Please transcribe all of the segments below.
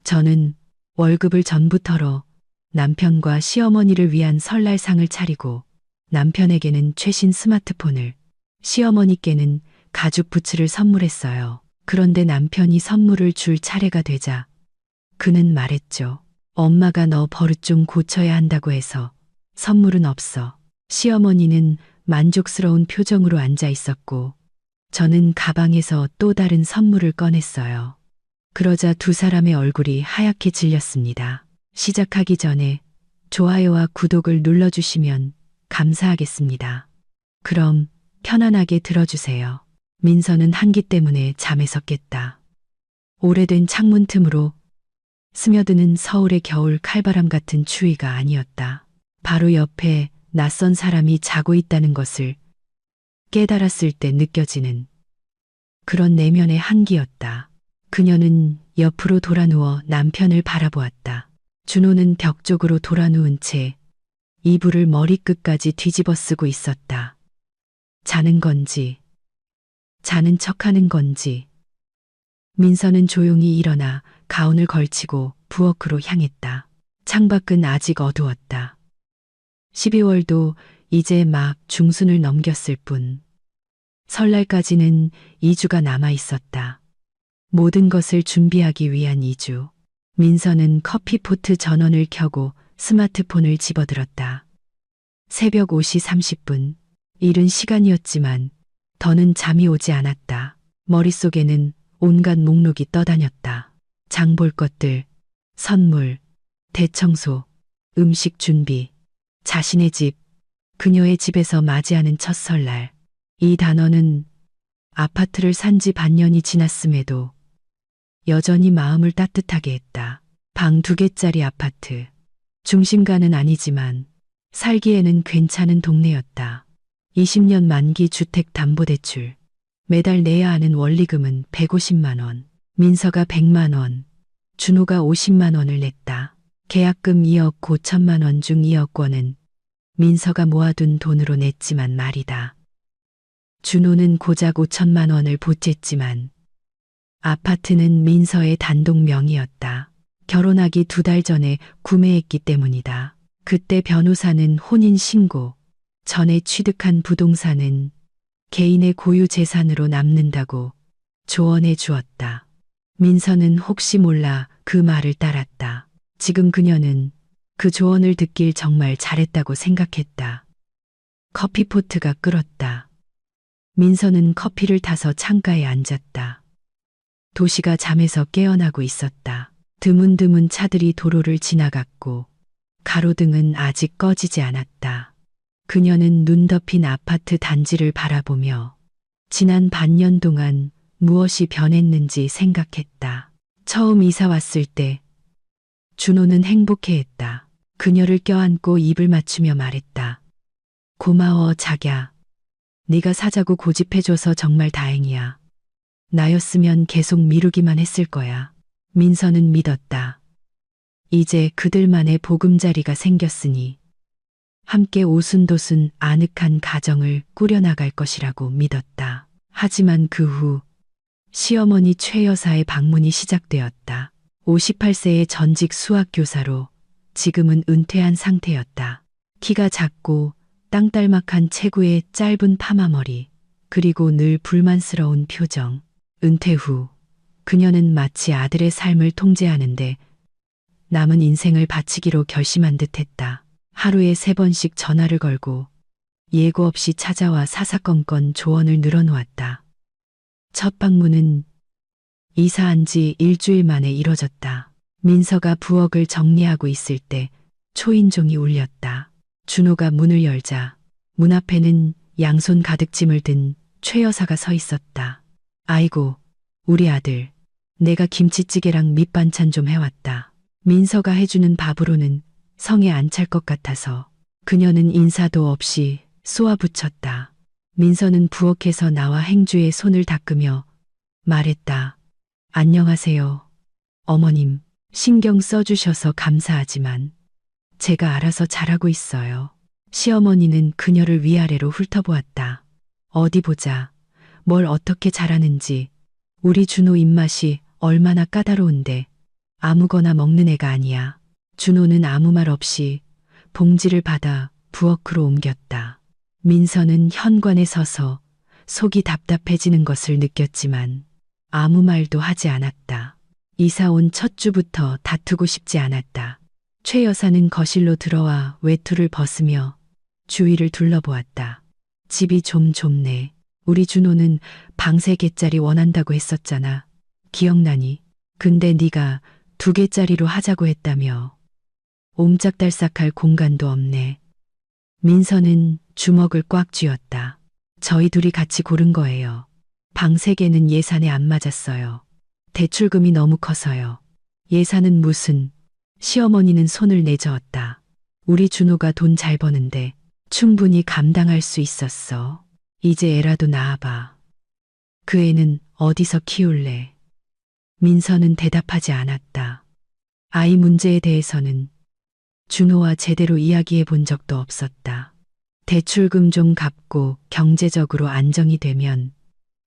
저는 월급을 전부 털어 남편과 시어머니를 위한 설날상을 차리고 남편에게는 최신 스마트폰을, 시어머니께는 가죽 부츠를 선물했어요. 그런데 남편이 선물을 줄 차례가 되자 그는 말했죠. 엄마가 너 버릇 좀 고쳐야 한다고 해서 선물은 없어. 시어머니는 만족스러운 표정으로 앉아 있었고 저는 가방에서 또 다른 선물을 꺼냈어요. 그러자 두 사람의 얼굴이 하얗게 질렸습니다. 시작하기 전에 좋아요와 구독을 눌러주시면 감사하겠습니다. 그럼 편안하게 들어주세요. 민서는 한기 때문에 잠에서 깼다. 오래된 창문 틈으로 스며드는 서울의 겨울 칼바람 같은 추위가 아니었다. 바로 옆에 낯선 사람이 자고 있다는 것을 깨달았을 때 느껴지는 그런 내면의 한기였다. 그녀는 옆으로 돌아누워 남편을 바라보았다. 준호는 벽 쪽으로 돌아누운 채 이불을 머리끝까지 뒤집어 쓰고 있었다. 자는 건지, 자는 척하는 건지. 민서는 조용히 일어나 가운을 걸치고 부엌으로 향했다. 창밖은 아직 어두웠다. 12월도 이제 막 중순을 넘겼을 뿐. 설날까지는 2주가 남아 있었다. 모든 것을 준비하기 위한 2주. 민서는 커피포트 전원을 켜고 스마트폰을 집어들었다. 새벽 5시 30분. 이른 시간이었지만 더는 잠이 오지 않았다. 머릿속에는 온갖 목록이 떠다녔다. 장 볼 것들, 선물, 대청소, 음식 준비, 자신의 집, 그녀의 집에서 맞이하는 첫 설날. 이 단어는 아파트를 산 지 반년이 지났음에도 여전히 마음을 따뜻하게 했다. 방 2개짜리 아파트. 중심가는 아니지만 살기에는 괜찮은 동네였다. 20년 만기 주택담보대출. 매달 내야 하는 원리금은 150만 원. 민서가 100만 원. 준호가 50만 원을 냈다. 계약금 2억 5천만 원 중 2억 원은 민서가 모아둔 돈으로 냈지만 말이다. 준호는 고작 5천만 원을 보탰지만 아파트는 민서의 단독 명의였다. 결혼하기 2달 전에 구매했기 때문이다. 그때 변호사는 혼인신고, 전에 취득한 부동산은 개인의 고유 재산으로 남는다고 조언해 주었다. 민서는 혹시 몰라 그 말을 따랐다. 지금 그녀는 그 조언을 듣길 정말 잘했다고 생각했다. 커피포트가 끓었다. 민서는 커피를 타서 창가에 앉았다. 도시가 잠에서 깨어나고 있었다. 드문드문 차들이 도로를 지나갔고 가로등은 아직 꺼지지 않았다. 그녀는 눈 덮인 아파트 단지를 바라보며 지난 반년 동안 무엇이 변했는지 생각했다. 처음 이사 왔을 때 준호는 행복해했다. 그녀를 껴안고 입을 맞추며 말했다. 고마워 자기야. 네가 사자고 고집해줘서 정말 다행이야. 나였으면 계속 미루기만 했을 거야. 민서는 믿었다. 이제 그들만의 보금자리가 생겼으니 함께 오순도순 아늑한 가정을 꾸려나갈 것이라고 믿었다. 하지만 그 후 시어머니 최 여사의 방문이 시작되었다. 58세의 전직 수학교사로 지금은 은퇴한 상태였다. 키가 작고 땅딸막한 체구의 짧은 파마머리, 그리고 늘 불만스러운 표정. 은퇴 후 그녀는 마치 아들의 삶을 통제하는데 남은 인생을 바치기로 결심한 듯했다. 하루에 3번씩 전화를 걸고 예고 없이 찾아와 사사건건 조언을 늘어놓았다. 첫 방문은 이사한 지 일주일 만에 이뤄졌다. 민서가 부엌을 정리하고 있을 때 초인종이 울렸다. 준호가 문을 열자 문 앞에는 양손 가득 짐을 든 최 여사가 서 있었다. 아이고, 우리 아들. 내가 김치찌개랑 밑반찬 좀 해왔다. 민서가 해주는 밥으로는 성에 안 찰 것 같아서 그녀는 인사도 없이 쏘아붙였다. 민서는 부엌에서 나와 행주의 손을 닦으며 말했다. 안녕하세요. 어머님, 신경 써주셔서 감사하지만 제가 알아서 잘하고 있어요. 시어머니는 그녀를 위아래로 훑어보았다. 어디 보자. 뭘 어떻게 잘하는지. 우리 준호 입맛이 얼마나 까다로운데 아무거나 먹는 애가 아니야. 준호는 아무 말 없이 봉지를 받아 부엌으로 옮겼다. 민서는 현관에 서서 속이 답답해지는 것을 느꼈지만 아무 말도 하지 않았다. 이사 온 첫 주부터 다투고 싶지 않았다. 최 여사는 거실로 들어와 외투를 벗으며 주위를 둘러보았다. 집이 좀 좁네. 우리 준호는 방 3개짜리 원한다고 했었잖아. 기억나니? 근데 네가 2개짜리로 하자고 했다며. 옴짝달싹할 공간도 없네. 민서는 주먹을 꽉 쥐었다. 저희 둘이 같이 고른 거예요. 방 3개는 예산에 안 맞았어요. 대출금이 너무 커서요. 예산은 무슨, 시어머니는 손을 내저었다. 우리 준호가 돈 잘 버는데 충분히 감당할 수 있었어. 이제 애라도 낳아봐. 그 애는 어디서 키울래? 민서는 대답하지 않았다. 아이 문제에 대해서는 준호와 제대로 이야기해 본 적도 없었다. 대출금 좀 갚고 경제적으로 안정이 되면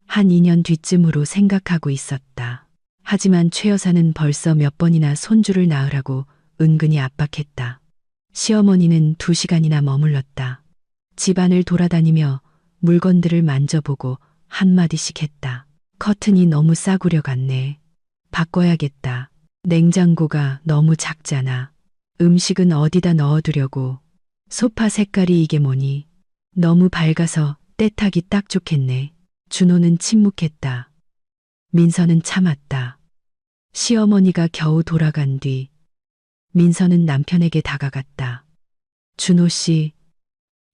한 2년 뒤쯤으로 생각하고 있었다. 하지만 최 여사는 벌써 몇 번이나 손주를 낳으라고 은근히 압박했다. 시어머니는 2시간이나 머물렀다. 집안을 돌아다니며 물건들을 만져보고 한마디씩 했다. 커튼이 너무 싸구려 같네. 바꿔야겠다. 냉장고가 너무 작잖아. 음식은 어디다 넣어두려고. 소파 색깔이 이게 뭐니? 너무 밝아서 때타기 딱 좋겠네. 준호는 침묵했다. 민서는 참았다. 시어머니가 겨우 돌아간 뒤 민서는 남편에게 다가갔다. 준호 씨,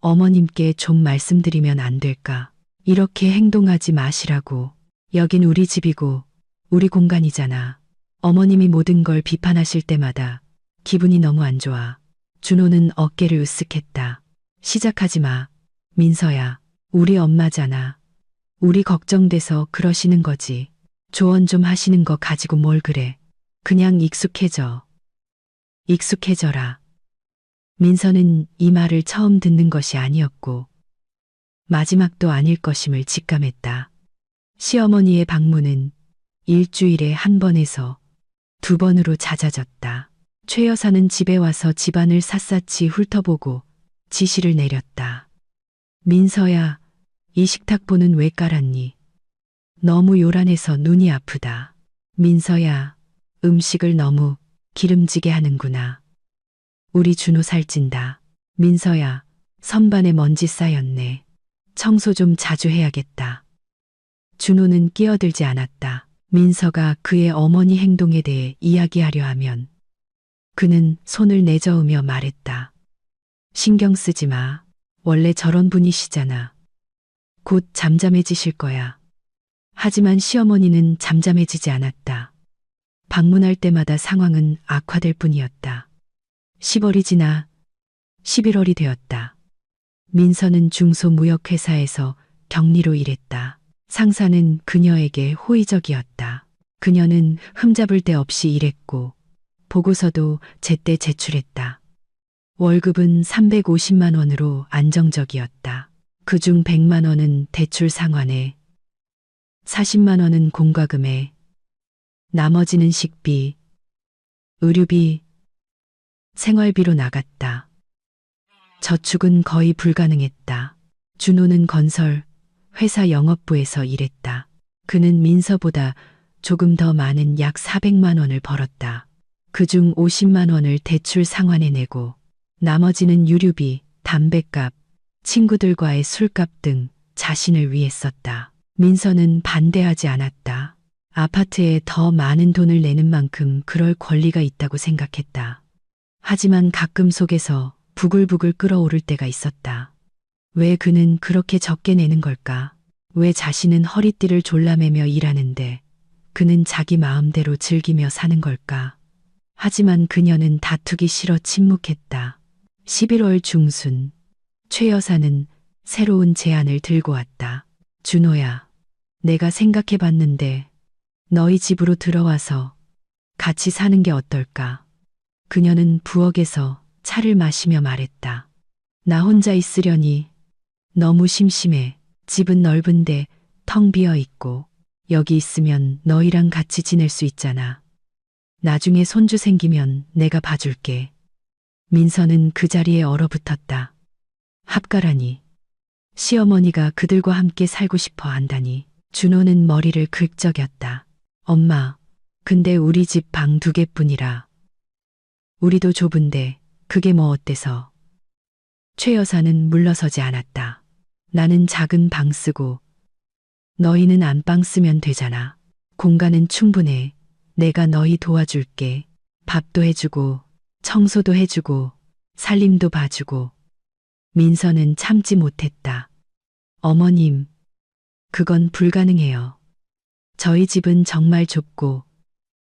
어머님께 좀 말씀드리면 안 될까? 이렇게 행동하지 마시라고. 여긴 우리 집이고 우리 공간이잖아. 어머님이 모든 걸 비판하실 때마다 기분이 너무 안 좋아. 준호는 어깨를 으쓱했다. 시작하지 마. 민서야, 우리 엄마잖아. 우리 걱정돼서 그러시는 거지. 조언 좀 하시는 거 가지고 뭘 그래. 그냥 익숙해져. 익숙해져라. 민서는 이 말을 처음 듣는 것이 아니었고 마지막도 아닐 것임을 직감했다. 시어머니의 방문은 일주일에 1번에서 2번으로 잦아졌다. 최 여사는 집에 와서 집안을 샅샅이 훑어보고 지시를 내렸다. 민서야, 이 식탁보는 왜 깔았니? 너무 요란해서 눈이 아프다. 민서야, 음식을 너무 기름지게 하는구나. 우리 준호 살찐다. 민서야, 선반에 먼지 쌓였네. 청소 좀 자주 해야겠다. 준호는 끼어들지 않았다. 민서가 그의 어머니 행동에 대해 이야기하려 하면 그는 손을 내저으며 말했다. 신경 쓰지 마. 원래 저런 분이시잖아. 곧 잠잠해지실 거야. 하지만 시어머니는 잠잠해지지 않았다. 방문할 때마다 상황은 악화될 뿐이었다. 10월이 지나 11월이 되었다. 민서는 중소무역회사에서 격리로 일했다. 상사는 그녀에게 호의적이었다. 그녀는 흠잡을 데 없이 일했고 보고서도 제때 제출했다. 월급은 350만 원으로 안정적이었다. 그중 100만 원은 대출 상환에, 40만 원은 공과금에, 나머지는 식비, 의류비, 생활비로 나갔다. 저축은 거의 불가능했다. 준호는 건설, 회사 영업부에서 일했다. 그는 민서보다 조금 더 많은 약 400만 원을 벌었다. 그중 50만 원을 대출 상환해 내고 나머지는 유류비, 담뱃값, 친구들과의 술값 등 자신을 위해 썼다. 민서는 반대하지 않았다. 아파트에 더 많은 돈을 내는 만큼 그럴 권리가 있다고 생각했다. 하지만 가끔 속에서 부글부글 끓어오를 때가 있었다. 왜 그는 그렇게 적게 내는 걸까? 왜 자신은 허리띠를 졸라매며 일하는데 그는 자기 마음대로 즐기며 사는 걸까? 하지만 그녀는 다투기 싫어 침묵했다. 11월 중순, 최 여사는 새로운 제안을 들고 왔다. 준호야, 내가 생각해 봤는데 너희 집으로 들어와서 같이 사는 게 어떨까? 그녀는 부엌에서 차를 마시며 말했다. 나 혼자 있으려니 너무 심심해. 집은 넓은데 텅 비어 있고 여기 있으면 너희랑 같이 지낼 수 있잖아. 나중에 손주 생기면 내가 봐줄게. 민서는 그 자리에 얼어붙었다. 합가라니. 시어머니가 그들과 함께 살고 싶어 한다니. 준호는 머리를 긁적였다. 엄마, 근데 우리 집 방 2개뿐이라. 우리도 좁은데 그게 뭐 어때서. 최 여사는 물러서지 않았다. 나는 작은 방 쓰고 너희는 안방 쓰면 되잖아. 공간은 충분해. 내가 너희 도와줄게. 밥도 해주고 청소도 해주고 살림도 봐주고. 민서는 참지 못했다. 어머님, 그건 불가능해요. 저희 집은 정말 좁고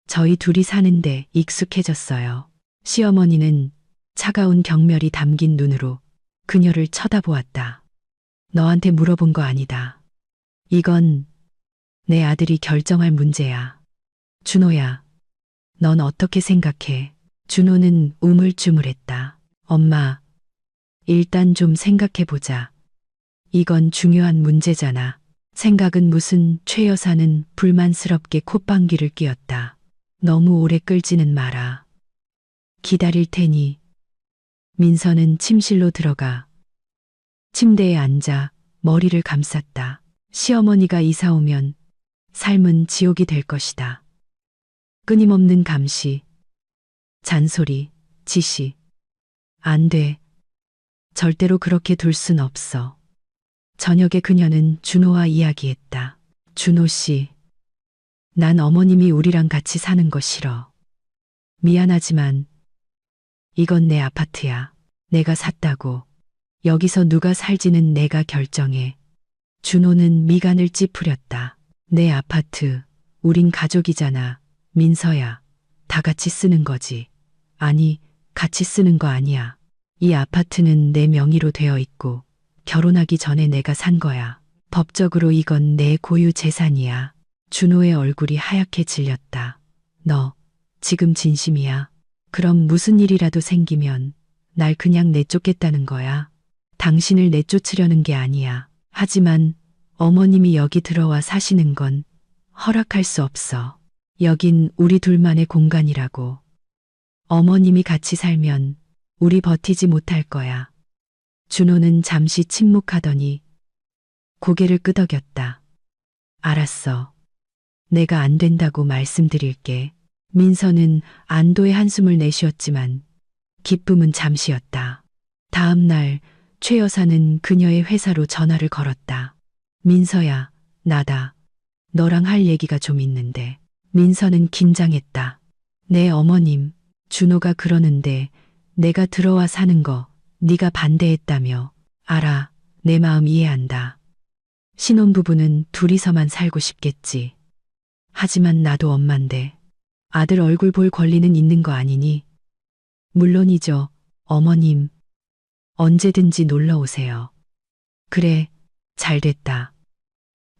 저희 둘이 사는데 익숙해졌어요. 시어머니는 차가운 경멸이 담긴 눈으로 그녀를 쳐다보았다. 너한테 물어본 거 아니다. 이건 내 아들이 결정할 문제야. 준호야, 넌 어떻게 생각해? 준호는 우물쭈물했다. 엄마, 일단 좀 생각해보자. 이건 중요한 문제잖아. 생각은 무슨. 최 여사는 불만스럽게 콧방귀를 뀌었다. 너무 오래 끌지는 마라. 기다릴 테니. 민서는 침실로 들어가 침대에 앉아 머리를 감쌌다. 시어머니가 이사 오면 삶은 지옥이 될 것이다. 끊임없는 감시, 잔소리, 지시. 안 돼. 절대로 그렇게 둘 순 없어. 저녁에 그녀는 준호와 이야기했다. 준호 씨, 난 어머님이 우리랑 같이 사는 거 싫어. 미안하지만 이건 내 아파트야. 내가 샀다고. 여기서 누가 살지는 내가 결정해. 준호는 미간을 찌푸렸다. 내 아파트, 우린 가족이잖아. 민서야, 다 같이 쓰는 거지. 아니, 같이 쓰는 거 아니야. 이 아파트는 내 명의로 되어 있고 결혼하기 전에 내가 산 거야. 법적으로 이건 내 고유 재산이야. 준호의 얼굴이 하얗게 질렸다. 너 지금 진심이야? 그럼 무슨 일이라도 생기면 날 그냥 내쫓겠다는 거야. 당신을 내쫓으려는 게 아니야. 하지만 어머님이 여기 들어와 사시는 건 허락할 수 없어. 여긴 우리 둘만의 공간이라고. 어머님이 같이 살면 우리 버티지 못할 거야. 준호는 잠시 침묵하더니 고개를 끄덕였다. 알았어. 내가 안 된다고 말씀드릴게. 민서는 안도의 한숨을 내쉬었지만 기쁨은 잠시였다. 다음 날 최 여사는 그녀의 회사로 전화를 걸었다. 민서야, 나다. 너랑 할 얘기가 좀 있는데. 민서는 긴장했다. 내 어머님, 준호가 그러는데 내가 들어와 사는 거 네가 반대했다며. 알아, 내 마음 이해한다. 신혼부부는 둘이서만 살고 싶겠지. 하지만 나도 엄만데 아들 얼굴 볼 권리는 있는 거 아니니? 물론이죠, 어머님. 언제든지 놀러 오세요. 그래, 잘됐다.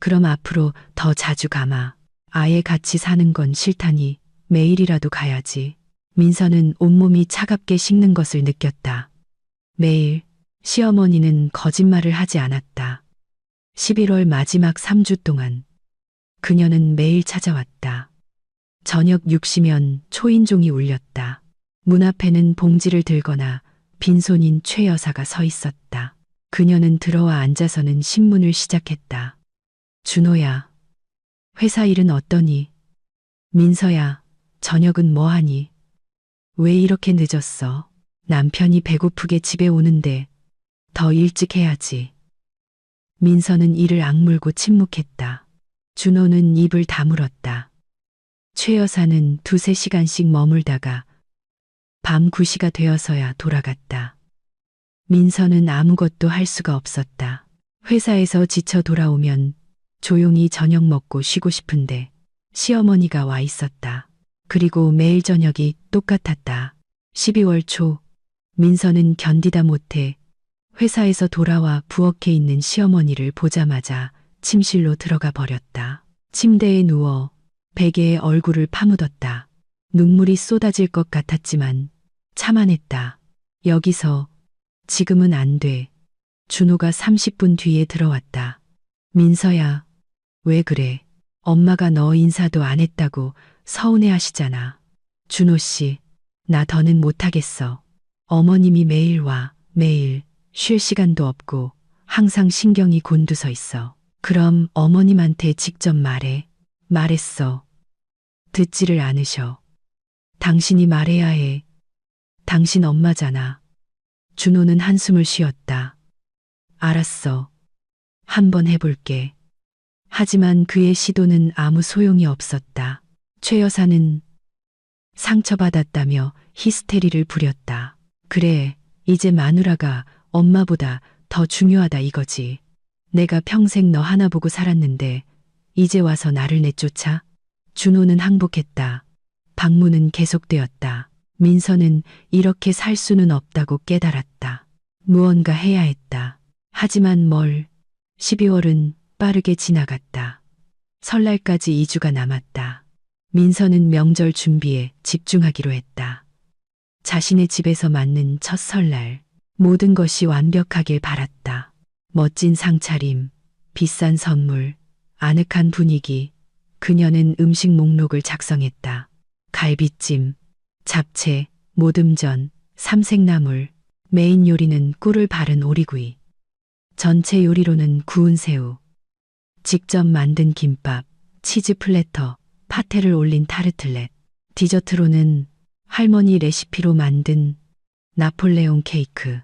그럼 앞으로 더 자주 가마. 아예 같이 사는 건 싫다니 매일이라도 가야지. 민서는 온몸이 차갑게 식는 것을 느꼈다. 매일. 시어머니는 거짓말을 하지 않았다. 11월 마지막 3주 동안 그녀는 매일 찾아왔다. 저녁 6시면 초인종이 울렸다. 문 앞에는 봉지를 들거나 빈손인 최 여사가 서 있었다. 그녀는 들어와 앉아서는 신문을 시작했다. 준호야, 회사 일은 어떠니? 민서야, 저녁은 뭐 하니? 왜 이렇게 늦었어? 남편이 배고프게 집에 오는데 더 일찍 해야지. 민서는 이를 악물고 침묵했다. 준호는 입을 다물었다. 최 여사는 2~3시간씩 머물다가 밤 9시가 되어서야 돌아갔다. 민서는 아무것도 할 수가 없었다. 회사에서 지쳐 돌아오면 조용히 저녁 먹고 쉬고 싶은데 시어머니가 와 있었다. 그리고 매일 저녁이 똑같았다. 12월 초 민서는 견디다 못해 회사에서 돌아와 부엌에 있는 시어머니를 보자마자 침실로 들어가 버렸다. 침대에 누워 베개에 얼굴을 파묻었다. 눈물이 쏟아질 것 같았지만 참아냈다. 여기서 지금은 안 돼. 준호가 30분 뒤에 들어왔다. 민서야, 왜 그래? 엄마가 너 인사도 안 했다고 서운해 하시잖아. 준호 씨, 나 더는 못하겠어. 어머님이 매일 와, 매일 쉴 시간도 없고 항상 신경이 곤두서 있어. 그럼 어머님한테 직접 말해. 말했어. 듣지를 않으셔. 당신이 말해야 해. 당신 엄마잖아. 준호는 한숨을 쉬었다. 알았어. 한번 해볼게. 하지만 그의 시도는 아무 소용이 없었다. 최 여사는 상처받았다며 히스테리를 부렸다. 그래, 이제 마누라가 엄마보다 더 중요하다 이거지. 내가 평생 너 하나 보고 살았는데 이제 와서 나를 내쫓아? 준호는 항복했다. 방문은 계속되었다. 민서는 이렇게 살 수는 없다고 깨달았다. 무언가 해야 했다. 하지만 뭘? 12월은 빠르게 지나갔다. 설날까지 2주가 남았다. 민서는 명절 준비에 집중하기로 했다. 자신의 집에서 맞는 첫 설날, 모든 것이 완벽하길 바랐다. 멋진 상차림, 비싼 선물, 아늑한 분위기. 그녀는 음식 목록을 작성했다. 갈비찜, 잡채, 모듬전, 삼색나물, 메인 요리는 꿀을 바른 오리구이. 전체 요리로는 구운 새우, 직접 만든 김밥, 치즈 플래터, 파테를 올린 타르틀렛. 디저트로는 할머니 레시피로 만든 나폴레옹 케이크.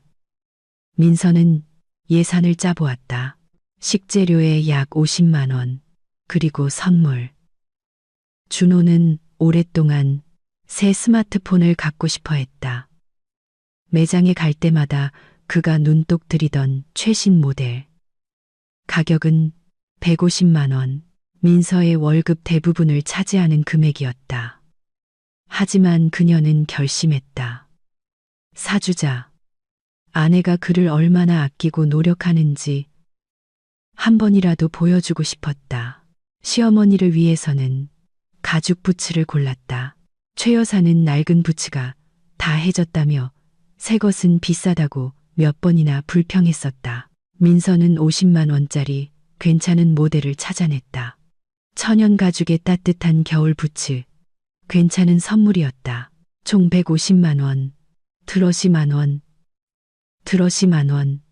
민서는 예산을 짜보았다. 식재료에 약 50만 원, 그리고 선물. 준호는 오랫동안 새 스마트폰을 갖고 싶어 했다. 매장에 갈 때마다 그가 눈독 들이던 최신 모델. 가격은 150만 원, 민서의 월급 대부분을 차지하는 금액이었다. 하지만 그녀는 결심했다. 사주자. 아내가 그를 얼마나 아끼고 노력하는지 한 번이라도 보여주고 싶었다. 시어머니를 위해서는 가죽 부츠를 골랐다. 최 여사는 낡은 부츠가 다 해졌다며 새 것은 비싸다고 몇 번이나 불평했었다. 민서는 50만 원짜리 괜찮은 모델을 찾아냈다. 천연 가죽의 따뜻한 겨울 부츠. 괜찮은 선물이었다. 총 150만 원, 드러시만 원, 드러시만 원,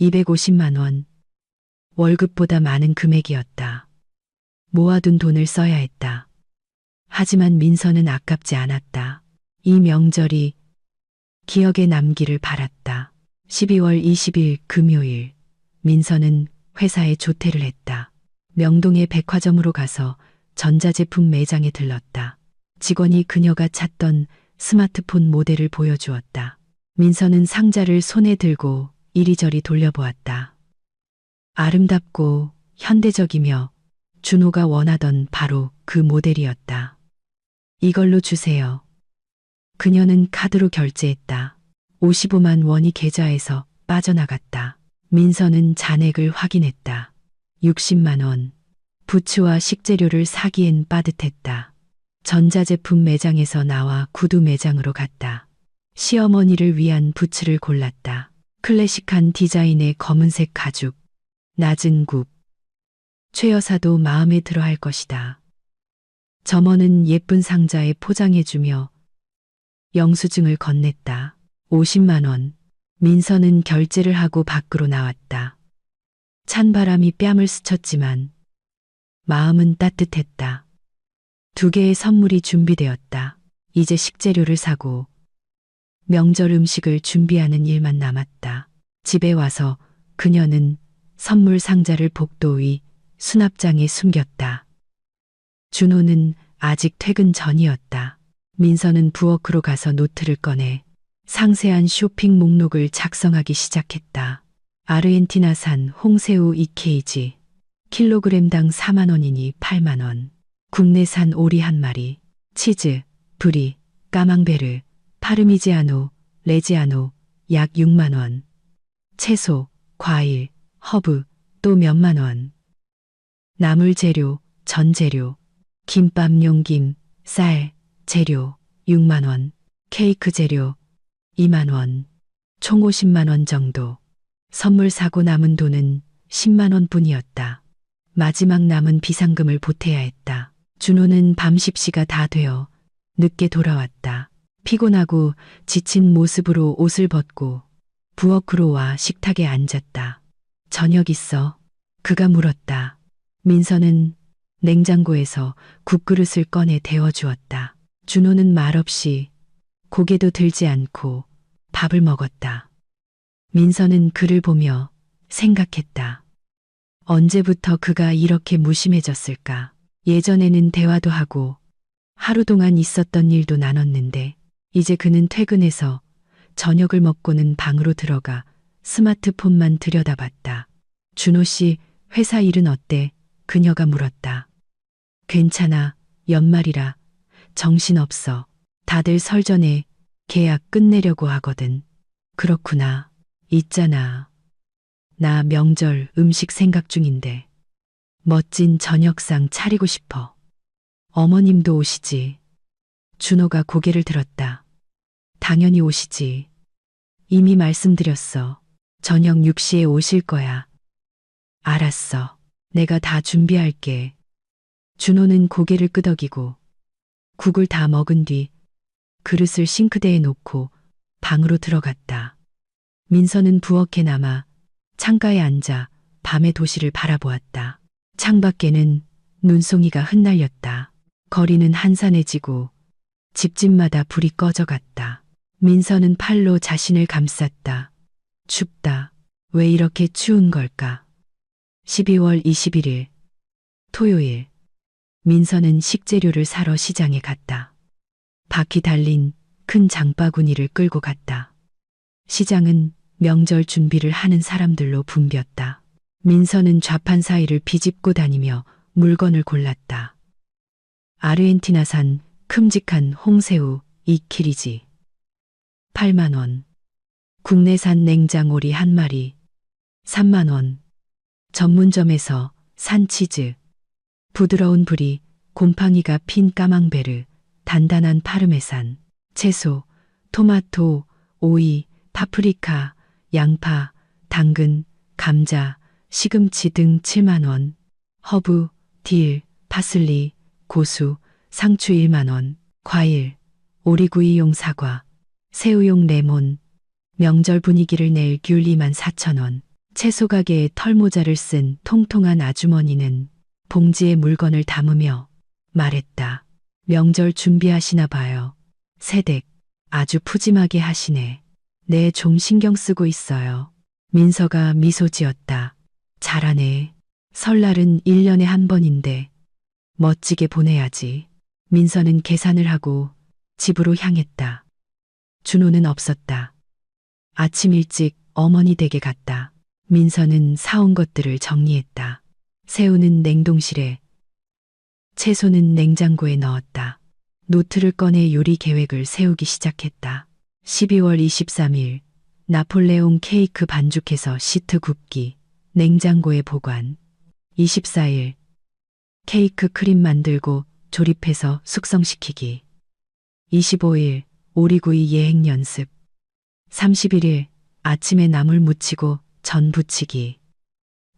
250만 원. 월급보다 많은 금액이었다. 모아둔 돈을 써야 했다. 하지만 민서는 아깝지 않았다. 이 명절이 기억에 남기를 바랐다. 12월 20일 금요일, 민서는 회사에 조퇴를 했다. 명동의 백화점으로 가서 전자제품 매장에 들렀다. 직원이 그녀가 찾던 스마트폰 모델을 보여주었다. 민서는 상자를 손에 들고 이리저리 돌려보았다. 아름답고 현대적이며 준호가 원하던 바로 그 모델이었다. 이걸로 주세요. 그녀는 카드로 결제했다. 55만 원이 계좌에서 빠져나갔다. 민서는 잔액을 확인했다. 60만 원. 부츠와 식재료를 사기엔 빠듯했다. 전자제품 매장에서 나와 구두 매장으로 갔다. 시어머니를 위한 부츠를 골랐다. 클래식한 디자인의 검은색 가죽, 낮은 굽. 최 여사도 마음에 들어 할 것이다. 점원은 예쁜 상자에 포장해주며 영수증을 건넸다. 50만 원. 민서는 결제를 하고 밖으로 나왔다. 찬바람이 뺨을 스쳤지만 마음은 따뜻했다. 2개의 선물이 준비되었다. 이제 식재료를 사고 명절 음식을 준비하는 일만 남았다. 집에 와서 그녀는 선물 상자를 복도 위 수납장에 숨겼다. 준호는 아직 퇴근 전이었다. 민서는 부엌으로 가서 노트를 꺼내 상세한 쇼핑 목록을 작성하기 시작했다. 아르헨티나산 홍새우 2kg, 킬로그램당 4만 원이니 8만 원. 국내산 오리 1마리, 치즈, 브리, 까망베르, 파르미지아노, 레지아노, 약 6만 원. 채소, 과일, 허브, 또 몇만 원. 나물 재료, 전재료, 김밥용 김, 쌀, 재료, 6만 원. 케이크 재료, 2만 원. 총 50만 원 정도. 선물 사고 남은 돈은 10만 원 뿐이었다. 마지막 남은 비상금을 보태야 했다. 준호는 밤 10시가 다 되어 늦게 돌아왔다. 피곤하고 지친 모습으로 옷을 벗고 부엌으로 와 식탁에 앉았다. 저녁 있어? 그가 물었다. 민서는 냉장고에서 국그릇을 꺼내 데워주었다. 준호는 말없이 고개도 들지 않고 밥을 먹었다. 민서는 그를 보며 생각했다. 언제부터 그가 이렇게 무심해졌을까? 예전에는 대화도 하고 하루 동안 있었던 일도 나눴는데 이제 그는 퇴근해서 저녁을 먹고는 방으로 들어가 스마트폰만 들여다봤다. 준호 씨, 회사 일은 어때? 그녀가 물었다. 괜찮아. 연말이라 정신없어. 다들 설 전에 계약 끝내려고 하거든. 그렇구나. 있잖아. 나 명절 음식 생각 중인데 멋진 저녁상 차리고 싶어. 어머님도 오시지. 준호가 고개를 들었다. 당연히 오시지. 이미 말씀드렸어. 저녁 6시에 오실 거야. 알았어. 내가 다 준비할게. 준호는 고개를 끄덕이고 국을 다 먹은 뒤 그릇을 싱크대에 놓고 방으로 들어갔다. 민서는 부엌에 남아 창가에 앉아 밤의 도시를 바라보았다. 창밖에는 눈송이가 흩날렸다. 거리는 한산해지고 집집마다 불이 꺼져갔다. 민서는 팔로 자신을 감쌌다. 춥다. 왜 이렇게 추운 걸까? 12월 21일 토요일 민서는 식재료를 사러 시장에 갔다. 바퀴 달린 큰 장바구니를 끌고 갔다. 시장은 명절 준비를 하는 사람들로 붐볐다. 민서는 좌판 사이를 비집고 다니며 물건을 골랐다. 아르헨티나산 큼직한 홍새우 2kg 8만 원. 국내산 냉장오리 한 마리 3만 원. 전문점에서 산 치즈. 부드러운 브리, 곰팡이가 핀 까망베르, 단단한 파르메산, 채소, 토마토, 오이, 파프리카, 양파, 당근, 감자, 시금치 등 7만 원. 허브, 딜, 파슬리, 고수, 상추 1만 원. 과일, 오리구이용 사과, 새우용 레몬, 명절 분위기를 낼 귤 2만 4천 원. 채소 가게에 털모자를 쓴 통통한 아주머니는 봉지에 물건을 담으며 말했다. 명절 준비하시나 봐요. 새댁, 아주 푸짐하게 하시네. 네, 좀 신경 쓰고 있어요. 민서가 미소 지었다. 잘하네. 설날은 1년에 한 번인데 멋지게 보내야지. 민서는 계산을 하고 집으로 향했다. 준호는 없었다. 아침 일찍 어머니 댁에 갔다. 민서는 사온 것들을 정리했다. 새우는 냉동실에, 채소는 냉장고에 넣었다. 노트를 꺼내 요리 계획을 세우기 시작했다. 12월 23일 나폴레옹 케이크 반죽해서 시트 굽기, 냉장고에 보관. 24일 케이크 크림 만들고 조립해서 숙성시키기. 25일 오리구이 예행 연습. 31일 아침에 나물 무치고 전 부치기.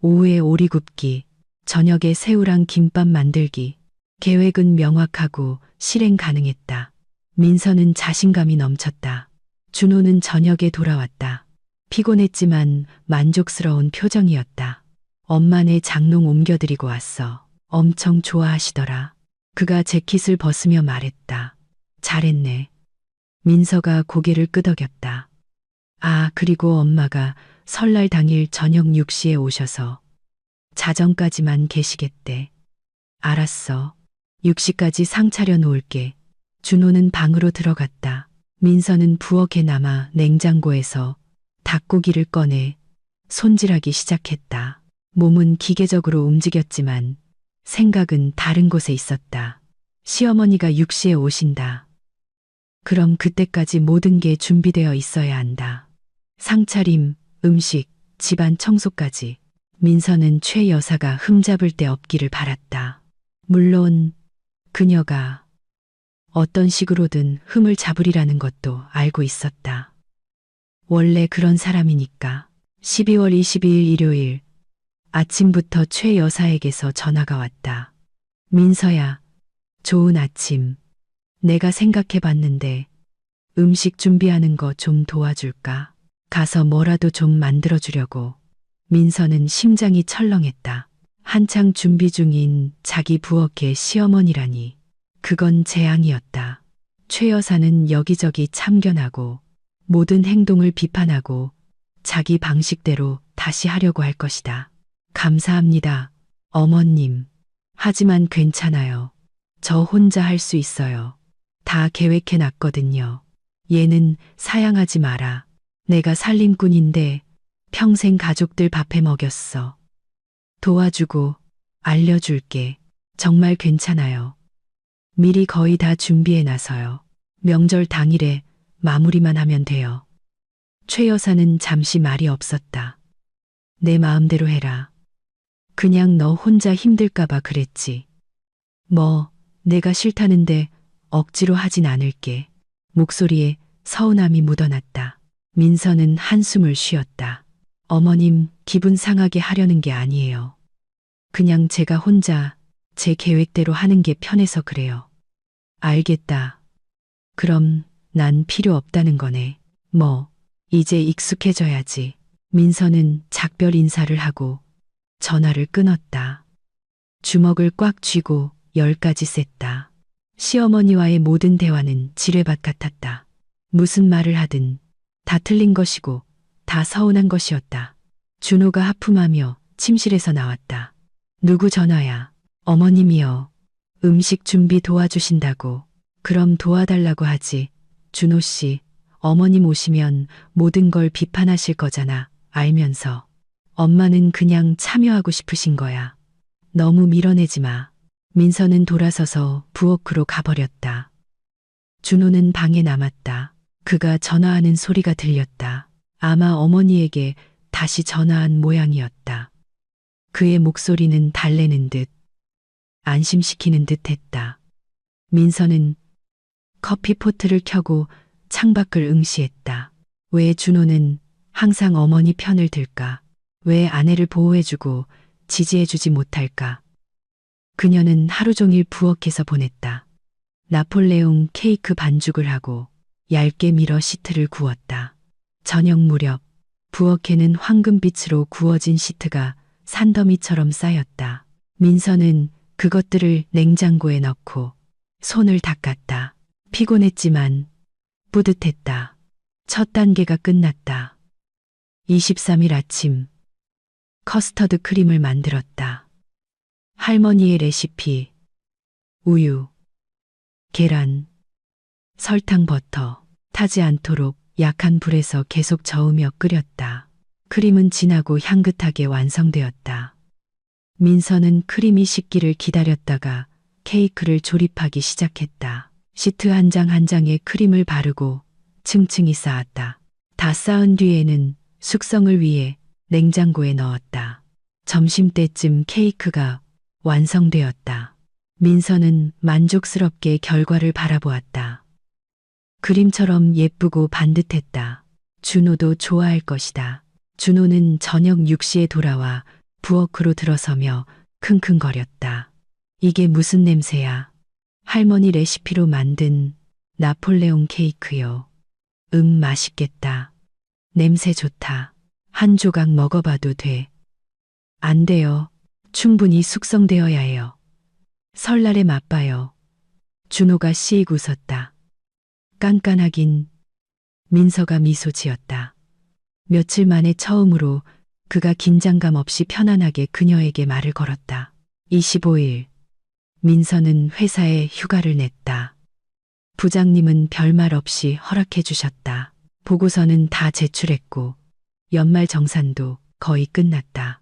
오후에 오리 굽기. 저녁에 새우랑 김밥 만들기. 계획은 명확하고 실행 가능했다. 민서는 자신감이 넘쳤다. 준호는 저녁에 돌아왔다. 피곤했지만 만족스러운 표정이었다. 엄마네 장롱 옮겨드리고 왔어. 엄청 좋아하시더라. 그가 재킷을 벗으며 말했다. 잘했네. 민서가 고개를 끄덕였다. 아, 그리고 엄마가 설날 당일 저녁 6시에 오셔서 자정까지만 계시겠대. 알았어. 6시까지 상 차려 놓을게. 준호는 방으로 들어갔다. 민서는 부엌에 남아 냉장고에서 닭고기를 꺼내 손질하기 시작했다. 몸은 기계적으로 움직였지만 생각은 다른 곳에 있었다. 시어머니가 6시에 오신다. 그럼 그때까지 모든 게 준비되어 있어야 한다. 상차림, 음식, 집안 청소까지. 민서는 최 여사가 흠잡을 데 없기를 바랐다. 물론 그녀가 어떤 식으로든 흠을 잡으리라는 것도 알고 있었다. 원래 그런 사람이니까. 12월 22일 일요일 아침부터 최 여사에게서 전화가 왔다. 민서야, 좋은 아침. 내가 생각해 봤는데 음식 준비하는 거 좀 도와줄까? 가서 뭐라도 좀 만들어주려고. 민서는 심장이 철렁했다. 한창 준비 중인 자기 부엌의 시어머니라니. 그건 재앙이었다. 최 여사는 여기저기 참견하고 모든 행동을 비판하고 자기 방식대로 다시 하려고 할 것이다. 감사합니다, 어머님. 하지만 괜찮아요. 저 혼자 할 수 있어요. 다 계획해 놨거든요. 얘는 사양하지 마라. 내가 살림꾼인데 평생 가족들 밥해 먹였어. 도와주고 알려줄게. 정말 괜찮아요. 미리 거의 다 준비해 놔서요. 명절 당일에 마무리만 하면 돼요. 최 여사는 잠시 말이 없었다. 내 마음대로 해라. 그냥 너 혼자 힘들까봐 그랬지. 뭐, 내가 싫다는데 억지로 하진 않을게. 목소리에 서운함이 묻어났다. 민서는 한숨을 쉬었다. 어머님, 기분 상하게 하려는 게 아니에요. 그냥 제가 혼자 제 계획대로 하는 게 편해서 그래요. 알겠다. 그럼 난 필요 없다는 거네. 뭐, 이제 익숙해져야지. 민서는 작별 인사를 하고 전화를 끊었다. 주먹을 꽉 쥐고 10가지 셌다. 시어머니와의 모든 대화는 지뢰밭 같았다. 무슨 말을 하든 다 틀린 것이고 다 서운한 것이었다. 준호가 하품하며 침실에서 나왔다. 누구 전화야? 어머님이요. 음식 준비 도와주신다고. 그럼 도와달라고 하지. 준호 씨, 어머님 오시면 모든 걸 비판하실 거잖아. 알면서. 엄마는 그냥 참여하고 싶으신 거야. 너무 밀어내지 마. 민서는 돌아서서 부엌으로 가버렸다. 준호는 방에 남았다. 그가 전화하는 소리가 들렸다. 아마 어머니에게 다시 전화한 모양이었다. 그의 목소리는 달래는 듯, 안심시키는 듯 했다. 민서는 커피포트를 켜고 창밖을 응시했다. 왜 준호는 항상 어머니 편을 들까? 왜 아내를 보호해주고 지지해주지 못할까? 그녀는 하루 종일 부엌에서 보냈다. 나폴레옹 케이크 반죽을 하고 얇게 밀어 시트를 구웠다. 저녁 무렵 부엌에는 황금빛으로 구워진 시트가 산더미처럼 쌓였다. 민서는 그것들을 냉장고에 넣고 손을 닦았다. 피곤했지만 뿌듯했다. 첫 단계가 끝났다. 23일 아침 커스터드 크림을 만들었다. 할머니의 레시피, 우유, 계란, 설탕, 버터, 타지 않도록 약한 불에서 계속 저으며 끓였다. 크림은 진하고 향긋하게 완성되었다. 민서는 크림이 식기를 기다렸다가 케이크를 조립하기 시작했다. 시트 한 장 한 장에 크림을 바르고 층층이 쌓았다. 다 쌓은 뒤에는 숙성을 위해 냉장고에 넣었다. 점심때쯤 케이크가 완성되었다. 민서는 만족스럽게 결과를 바라보았다. 그림처럼 예쁘고 반듯했다. 준호도 좋아할 것이다. 준호는 저녁 6시에 돌아와 부엌으로 들어서며 킁킁거렸다. 이게 무슨 냄새야? 할머니 레시피로 만든 나폴레옹 케이크요. 맛있겠다. 냄새 좋다. 한 조각 먹어봐도 돼. 안 돼요. 충분히 숙성되어야 해요. 설날에 맛봐요. 준호가 씩 웃었다. 깐깐하긴. 민서가 미소 지었다. 며칠 만에 처음으로 그가 긴장감 없이 편안하게 그녀에게 말을 걸었다. 25일. 민서는 회사에 휴가를 냈다. 부장님은 별말 없이 허락해 주셨다. 보고서는 다 제출했고 연말 정산도 거의 끝났다.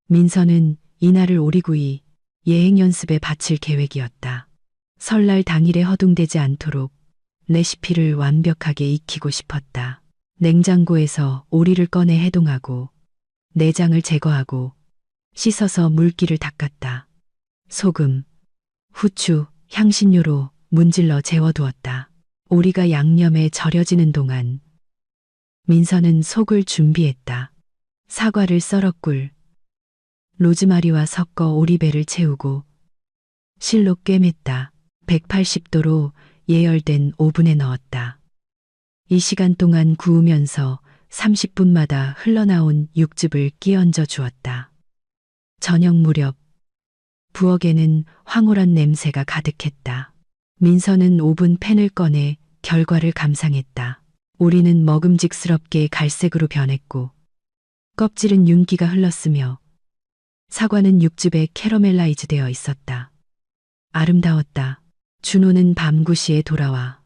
민서는 이날을 오리구이 예행 연습에 바칠 계획이었다. 설날 당일에 허둥대지 않도록 레시피를 완벽하게 익히고 싶었다. 냉장고에서 오리를 꺼내 해동하고 내장을 제거하고 씻어서 물기를 닦았다. 소금, 후추, 향신료로 문질러 재워두었다. 오리가 양념에 절여지는 동안 민서는 속을 준비했다. 사과를 썰어 꿀, 로즈마리와 섞어 오리배를 채우고 실로 꿰맸다. 180도로 예열된 오븐에 넣었다. 이 시간 동안 구우면서 30분마다 흘러나온 육즙을 끼얹어 주었다. 저녁 무렵 부엌에는 황홀한 냄새가 가득했다. 민서는 오븐 팬을 꺼내 결과를 감상했다. 오리는 먹음직스럽게 갈색으로 변했고 껍질은 윤기가 흘렀으며 사과는 육즙에 캐러멜라이즈 되어 있었다. 아름다웠다. 준호는 밤 9시에 돌아와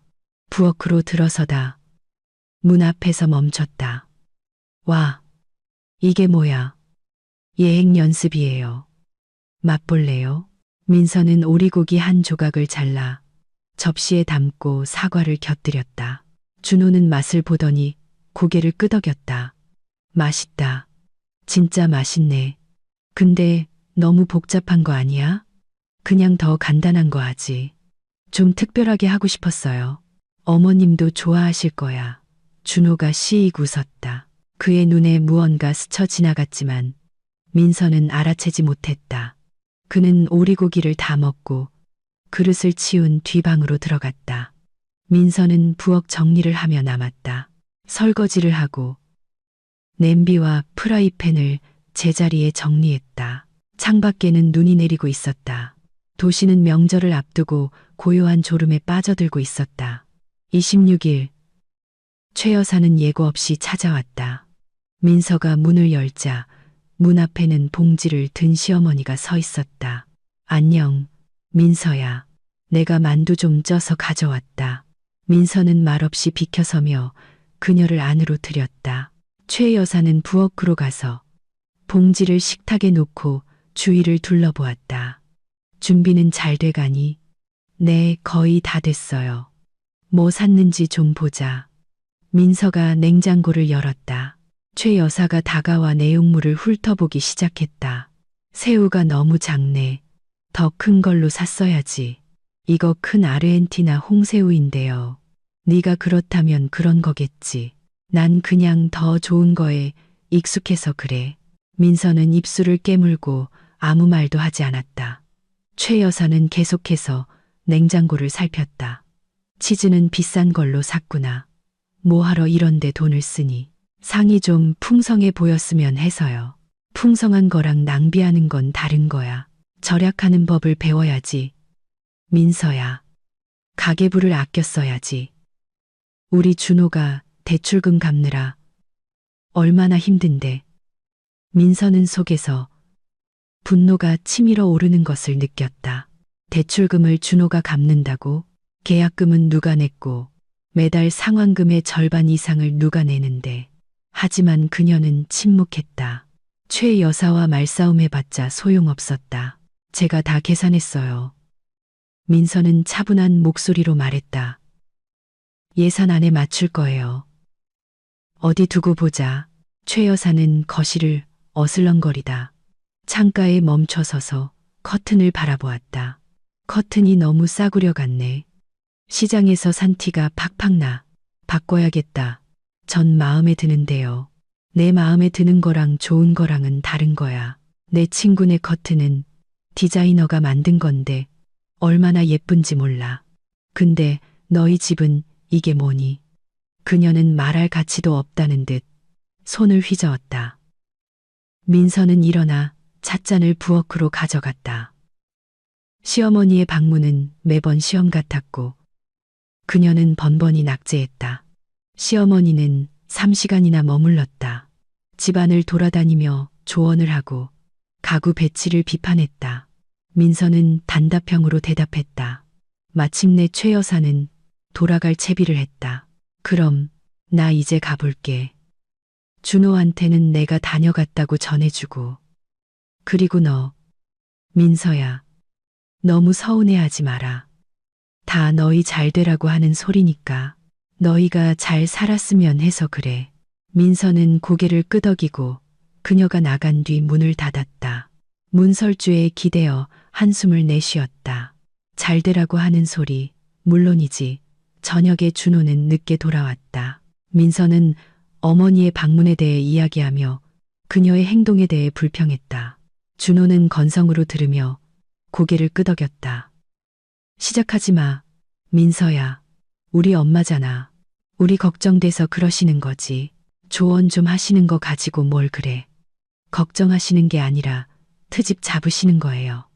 부엌으로 들어서다 문 앞에서 멈췄다. 와, 이게 뭐야? 예행 연습이에요. 맛볼래요? 민서는 오리고기 한 조각을 잘라 접시에 담고 사과를 곁들였다. 준호는 맛을 보더니 고개를 끄덕였다. 맛있다. 진짜 맛있네. 근데 너무 복잡한 거 아니야? 그냥 더 간단한 거 하지. 좀 특별하게 하고 싶었어요. 어머님도 좋아하실 거야. 준호가 시익 웃었다. 그의 눈에 무언가 스쳐 지나갔지만 민서는 알아채지 못했다. 그는 오리고기를 다 먹고 그릇을 치운 뒤방으로 들어갔다. 민서는 부엌 정리를 하며 남았다. 설거지를 하고 냄비와 프라이팬을 제자리에 정리했다. 창밖에는 눈이 내리고 있었다. 도시는 명절을 앞두고 고요한 졸음에 빠져들고 있었다. 26일 최 여사는 예고 없이 찾아왔다. 민서가 문을 열자 문 앞에는 봉지를 든 시어머니가 서 있었다. 안녕, 민서야. 내가 만두 좀 쪄서 가져왔다. 민서는 말없이 비켜서며 그녀를 안으로 들였다. 최 여사는 부엌으로 가서 봉지를 식탁에 놓고 주위를 둘러보았다. 준비는 잘 돼가니? 네, 거의 다 됐어요. 뭐 샀는지 좀 보자. 민서가 냉장고를 열었다. 최 여사가 다가와 내용물을 훑어보기 시작했다. 새우가 너무 작네. 더 큰 걸로 샀어야지. 이거 큰 아르헨티나 홍새우인데요. 네가 그렇다면 그런 거겠지. 난 그냥 더 좋은 거에 익숙해서 그래. 민서는 입술을 깨물고 아무 말도 하지 않았다. 최 여사는 계속해서 냉장고를 살폈다. 치즈는 비싼 걸로 샀구나. 뭐하러 이런데 돈을 쓰니. 상이 좀 풍성해 보였으면 해서요. 풍성한 거랑 낭비하는 건 다른 거야. 절약하는 법을 배워야지. 민서야. 가계부를 아껴 써야지. 우리 준호가 대출금 갚느라 얼마나 힘든데. 민서는 속에서 분노가 치밀어 오르는 것을 느꼈다. 대출금을 준호가 갚는다고? 계약금은 누가 냈고 매달 상환금의 절반 이상을 누가 내는데. 하지만 그녀는 침묵했다. 최 여사와 말싸움해봤자 소용없었다. 제가 다 계산했어요. 민서는 차분한 목소리로 말했다. 예산 안에 맞출 거예요. 어디 두고 보자. 최 여사는 거실을 어슬렁거리다 창가에 멈춰서서 커튼을 바라보았다. 커튼이 너무 싸구려 같네. 시장에서 산 티가 팍팍 나. 바꿔야겠다. 전 마음에 드는데요. 내 마음에 드는 거랑 좋은 거랑은 다른 거야. 내 친구네 커튼은 디자이너가 만든 건데 얼마나 예쁜지 몰라. 근데 너희 집은 이게 뭐니? 그녀는 말할 가치도 없다는 듯 손을 휘저었다. 민서는 일어나 찻잔을 부엌으로 가져갔다. 시어머니의 방문은 매번 시험 같았고 그녀는 번번이 낙제했다. 시어머니는 3시간이나 머물렀다. 집안을 돌아다니며 조언을 하고 가구 배치를 비판했다. 민서는 단답형으로 대답했다. 마침내 최 여사는 돌아갈 채비를 했다. 그럼 나 이제 가볼게. 준호한테는 내가 다녀갔다고 전해주고. 그리고 너, 민서야. 너무 서운해하지 마라. 다 너희 잘 되라고 하는 소리니까. 너희가 잘 살았으면 해서 그래. 민서는 고개를 끄덕이고 그녀가 나간 뒤 문을 닫았다. 문설주에 기대어 한숨을 내쉬었다. 잘 되라고 하는 소리, 물론이지. 저녁에 준호는 늦게 돌아왔다. 민서는 어머니의 방문에 대해 이야기하며 그녀의 행동에 대해 불평했다. 준호는 건성으로 들으며 고개를 끄덕였다. 시작하지 마, 민서야. 우리 엄마잖아. 우리 걱정돼서 그러시는 거지. 조언 좀 하시는 거 가지고 뭘 그래. 걱정하시는 게 아니라 트집 잡으시는 거예요.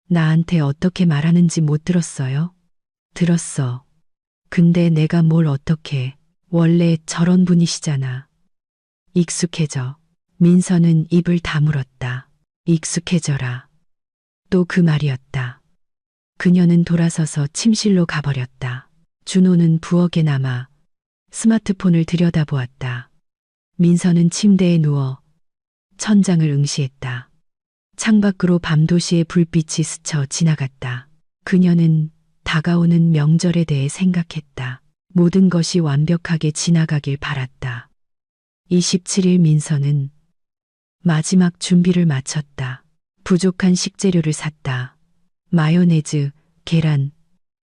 나한테 어떻게 말하는지 못 들었어요? 들었어. 근데 내가 뭘 어떻게, 원래 저런 분이시잖아. 익숙해져. 민서는 입을 다물었다. 익숙해져라. 또 그 말이었다. 그녀는 돌아서서 침실로 가버렸다. 준호는 부엌에 남아 스마트폰을 들여다보았다. 민서는 침대에 누워 천장을 응시했다. 창밖으로 밤도시의 불빛이 스쳐 지나갔다. 그녀는 다가오는 명절에 대해 생각했다. 모든 것이 완벽하게 지나가길 바랐다. 27일 민서는 마지막 준비를 마쳤다. 부족한 식재료를 샀다. 마요네즈, 계란,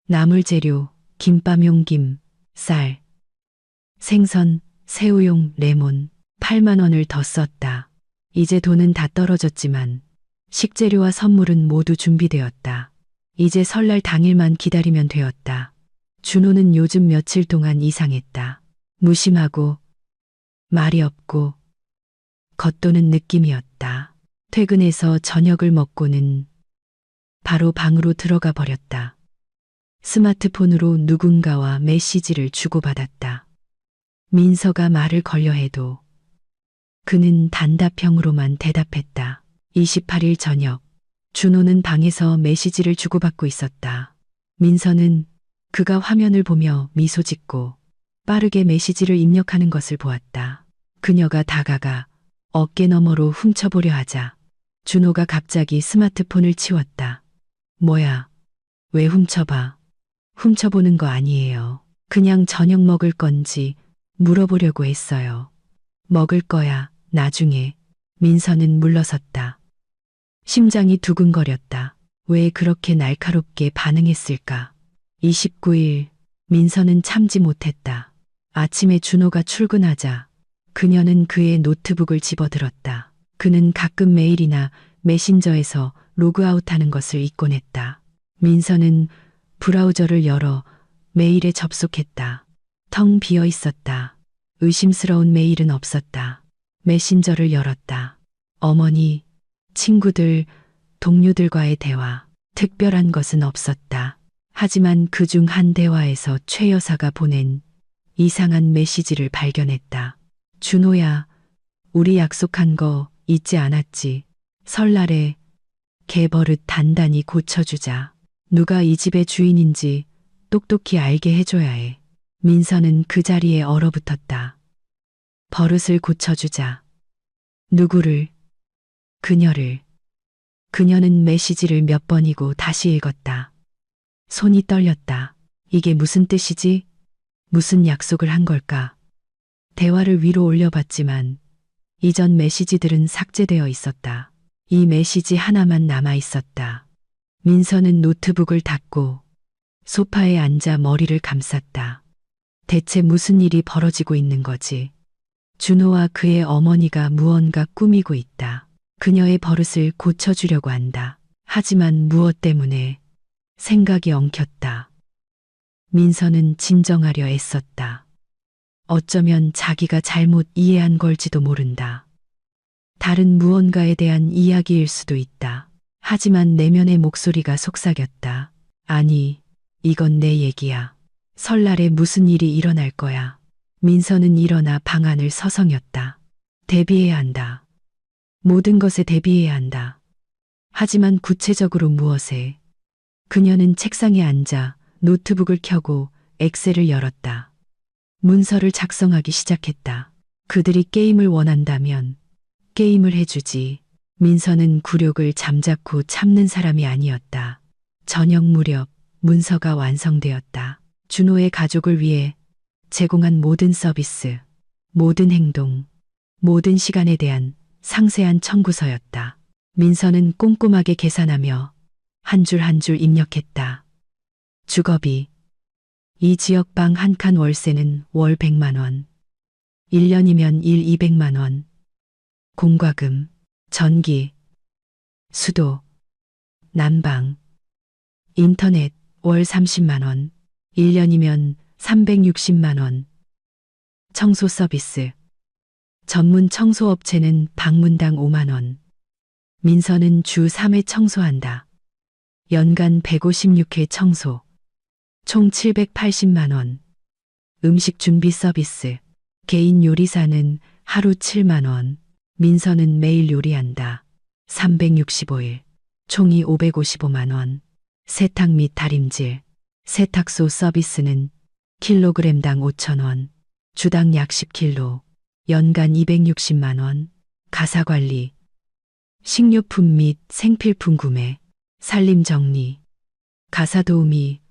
나물재료, 김밥용 김, 쌀, 생선, 새우용 레몬, 8만 원을 더 썼다. 이제 돈은 다 떨어졌지만 식재료와 선물은 모두 준비되었다. 이제 설날 당일만 기다리면 되었다. 준호는 요즘 며칠 동안 이상했다. 무심하고 말이 없고 겉도는 느낌이었다. 퇴근해서 저녁을 먹고는 바로 방으로 들어가 버렸다. 스마트폰으로 누군가와 메시지를 주고받았다. 민서가 말을 걸려 해도 그는 단답형으로만 대답했다. 28일 저녁, 준호는 방에서 메시지를 주고받고 있었다. 민서는 그가 화면을 보며 미소 짓고 빠르게 메시지를 입력하는 것을 보았다. 그녀가 다가가 어깨 너머로 훔쳐보려 하자 준호가 갑자기 스마트폰을 치웠다. 뭐야? 왜 훔쳐봐? 훔쳐보는 거 아니에요. 그냥 저녁 먹을 건지 물어보려고 했어요. 먹을 거야, 나중에. 민서는 물러섰다. 심장이 두근거렸다. 왜 그렇게 날카롭게 반응했을까? 29일, 민서는 참지 못했다. 아침에 준호가 출근하자 그녀는 그의 노트북을 집어들었다. 그는 가끔 메일이나 메신저에서 로그아웃하는 것을 잊곤 했다. 민서는 브라우저를 열어 메일에 접속했다. 텅 비어 있었다. 의심스러운 메일은 없었다. 메신저를 열었다. 어머니, 친구들, 동료들과의 대화, 특별한 것은 없었다. 하지만 그중 한 대화에서 최 여사가 보낸 이상한 메시지를 발견했다. 준호야, 우리 약속한 거 잊지 않았지? 설날에 개버릇 단단히 고쳐주자. 누가 이 집의 주인인지 똑똑히 알게 해줘야 해. 민서는 그 자리에 얼어붙었다. 버릇을 고쳐주자. 누구를? 그녀를. 그녀는 메시지를 몇 번이고 다시 읽었다. 손이 떨렸다. 이게 무슨 뜻이지? 무슨 약속을 한 걸까? 대화를 위로 올려봤지만 이전 메시지들은 삭제되어 있었다. 이 메시지 하나만 남아 있었다. 민서는 노트북을 닫고 소파에 앉아 머리를 감쌌다. 대체 무슨 일이 벌어지고 있는 거지? 준호와 그의 어머니가 무언가 꾸미고 있다. 그녀의 버릇을 고쳐주려고 한다. 하지만 무엇 때문에? 생각이 엉켰다. 민서는 진정하려 애썼다. 어쩌면 자기가 잘못 이해한 걸지도 모른다. 다른 무언가에 대한 이야기일 수도 있다. 하지만 내면의 목소리가 속삭였다. 아니, 이건 내 얘기야. 설날에 무슨 일이 일어날 거야. 민서는 일어나 방 안을 서성였다. 대비해야 한다. 모든 것에 대비해야 한다. 하지만 구체적으로 무엇에? 그녀는 책상에 앉아 노트북을 켜고 엑셀을 열었다. 문서를 작성하기 시작했다. 그들이 게임을 원한다면 게임을 해주지. 민서는 굴욕을 잠자코 참는 사람이 아니었다. 저녁 무렵 문서가 완성되었다. 준호의 가족을 위해 제공한 모든 서비스, 모든 행동, 모든 시간에 대한 상세한 청구서였다. 민서는 꼼꼼하게 계산하며 한 줄 한 줄 입력했다. 주거비. 이 지역 방 한 칸 월세는 월 100만 원. 1년이면 일 200만 원. 공과금, 전기, 수도, 난방, 인터넷 월 30만 원. 1년이면 360만 원. 청소 서비스. 전문 청소업체는 방문당 5만 원. 민서는 주 3회 청소한다. 연간 156회 청소. 총 780만 원. 음식 준비 서비스. 개인 요리사는 하루 7만 원. 민서는 매일 요리한다. 365일. 총이 555만 원. 세탁 및 다림질. 세탁소 서비스는 킬로그램당 5천 원. 주당 약 10kg. 연간 260만 원. 가사관리. 식료품 및 생필품 구매. 살림 정리. 가사 도우미.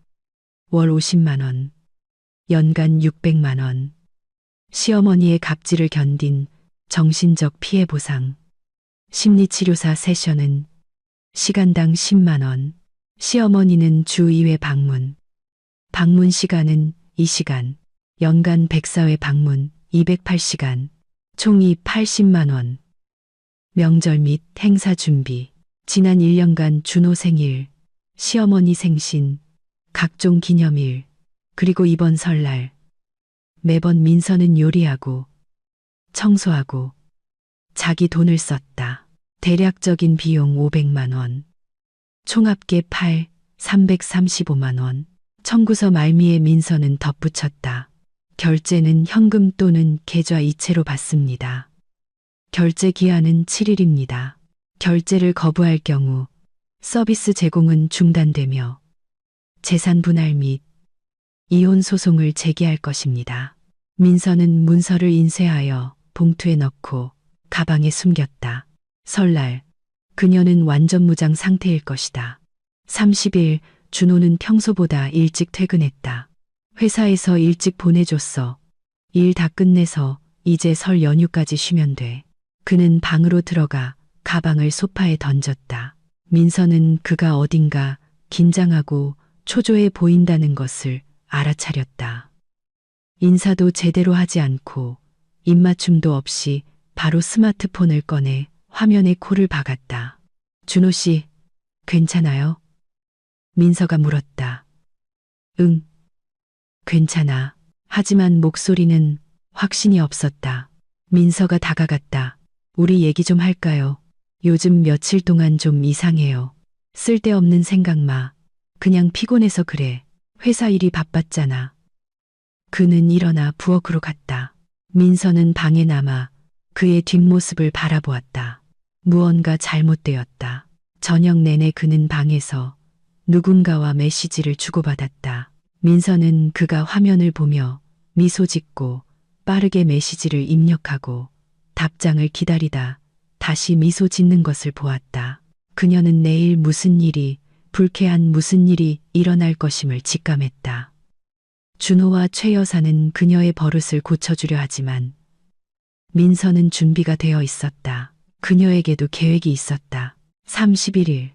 월 50만 원. 연간 600만 원. 시어머니의 갑질을 견딘 정신적 피해 보상. 심리치료사 세션은 시간당 10만 원. 시어머니는 주 2회 방문. 방문 시간은 2시간. 연간 104회 방문 208시간. 총이 80만 원. 명절 및 행사 준비. 지난 1년간 준호 생일, 시어머니 생신, 각종 기념일, 그리고 이번 설날. 매번 민서는 요리하고 청소하고 자기 돈을 썼다. 대략적인 비용 500만 원. 총합계 335만 원. 청구서 말미에 민서는 덧붙였다. 결제는 현금 또는 계좌 이체로 받습니다. 결제 기한은 7일입니다. 결제를 거부할 경우 서비스 제공은 중단되며 재산 분할 및 이혼 소송을 제기할 것입니다. 민서는 문서를 인쇄하여 봉투에 넣고 가방에 숨겼다. 설날, 그녀는 완전 무장 상태일 것이다. 30일, 준호는 평소보다 일찍 퇴근했다. 회사에서 일찍 보내줬어. 일 다 끝내서 이제 설 연휴까지 쉬면 돼. 그는 방으로 들어가 가방을 소파에 던졌다. 민서는 그가 어딘가 긴장하고 초조해 보인다는 것을 알아차렸다. 인사도 제대로 하지 않고 입맞춤도 없이 바로 스마트폰을 꺼내 화면에 코를 박았다. 준호 씨, 괜찮아요? 민서가 물었다. 응, 괜찮아. 하지만 목소리는 확신이 없었다. 민서가 다가갔다. 우리 얘기 좀 할까요? 요즘 며칠 동안 좀 이상해요. 쓸데없는 생각 마. 그냥 피곤해서 그래. 회사 일이 바빴잖아. 그는 일어나 부엌으로 갔다. 민서는 방에 남아 그의 뒷모습을 바라보았다. 무언가 잘못되었다. 저녁 내내 그는 방에서 누군가와 메시지를 주고받았다. 민서는 그가 화면을 보며 미소 짓고 빠르게 메시지를 입력하고 답장을 기다리다 다시 미소 짓는 것을 보았다. 그녀는 내일 무슨 일이, 불쾌한 무슨 일이 일어날 것임을 직감했다. 준호와 최 여사는 그녀의 버릇을 고쳐주려 하지만 민서는 준비가 되어 있었다. 그녀에게도 계획이 있었다. 31일.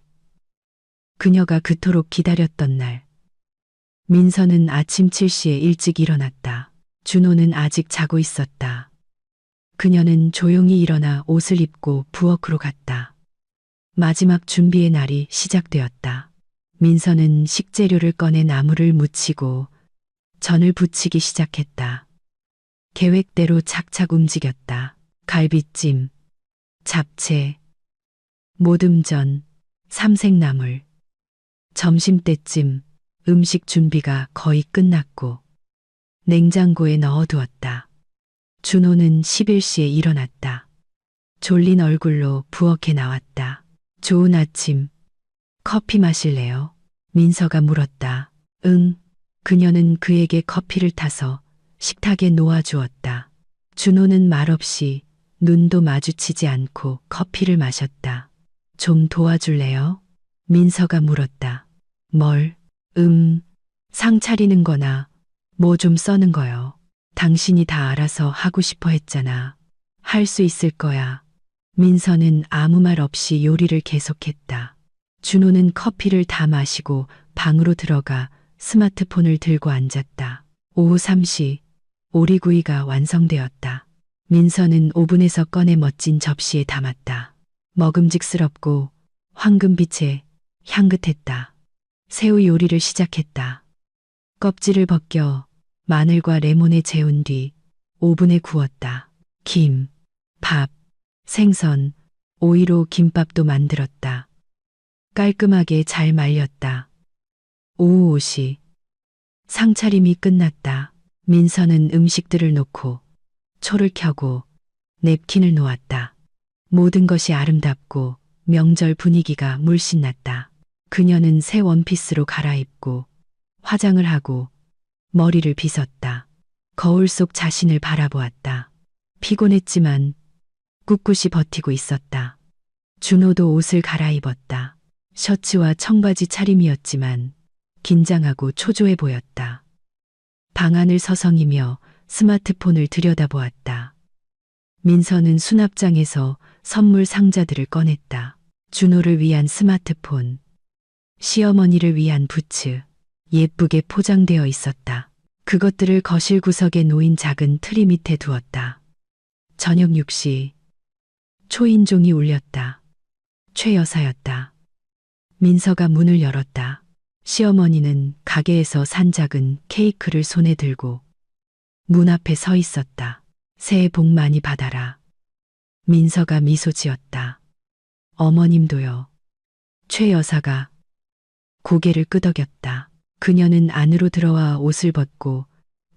그녀가 그토록 기다렸던 날. 민서는 아침 7시에 일찍 일어났다. 준호는 아직 자고 있었다. 그녀는 조용히 일어나 옷을 입고 부엌으로 갔다. 마지막 준비의 날이 시작되었다. 민서는 식재료를 꺼내 나물을 무치고 전을 부치기 시작했다. 계획대로 착착 움직였다. 갈비찜, 잡채, 모듬전, 삼색나물. 점심때쯤 음식 준비가 거의 끝났고 냉장고에 넣어두었다. 준호는 11시에 일어났다. 졸린 얼굴로 부엌에 나왔다. 좋은 아침. 커피 마실래요? 민서가 물었다. 응. 그녀는 그에게 커피를 타서 식탁에 놓아주었다. 준호는 말없이 눈도 마주치지 않고 커피를 마셨다. 좀 도와줄래요? 민서가 물었다. 뭘? 상 차리는 거나 뭐 좀 써는 거요. 당신이 다 알아서 하고 싶어 했잖아. 할 수 있을 거야. 민서는 아무 말 없이 요리를 계속했다. 준호는 커피를 다 마시고 방으로 들어가 스마트폰을 들고 앉았다. 오후 3시, 오리구이가 완성되었다. 민서는 오븐에서 꺼내 멋진 접시에 담았다. 먹음직스럽고 황금빛에 향긋했다. 새우 요리를 시작했다. 껍질을 벗겨 마늘과 레몬에 재운 뒤 오븐에 구웠다. 김, 밥, 생선, 오이로 김밥도 만들었다. 깔끔하게 잘 말렸다. 오후 5시. 상차림이 끝났다. 민서는 음식들을 놓고 초를 켜고 냅킨을 놓았다. 모든 것이 아름답고 명절 분위기가 물씬 났다. 그녀는 새 원피스로 갈아입고 화장을 하고 머리를 빗었다. 거울 속 자신을 바라보았다. 피곤했지만 꿋꿋이 버티고 있었다. 준호도 옷을 갈아입었다. 셔츠와 청바지 차림이었지만 긴장하고 초조해 보였다. 방 안을 서성이며 스마트폰을 들여다보았다. 민서는 수납장에서 선물 상자들을 꺼냈다. 준호를 위한 스마트폰, 시어머니를 위한 부츠, 예쁘게 포장되어 있었다. 그것들을 거실 구석에 놓인 작은 트리 밑에 두었다. 저녁 6시. 초인종이 울렸다. 최 여사였다. 민서가 문을 열었다. 시어머니는 가게에서 산 작은 케이크를 손에 들고 문 앞에 서 있었다. 새해 복 많이 받아라. 민서가 미소 지었다. 어머님도요. 최 여사가 고개를 끄덕였다. 그녀는 안으로 들어와 옷을 벗고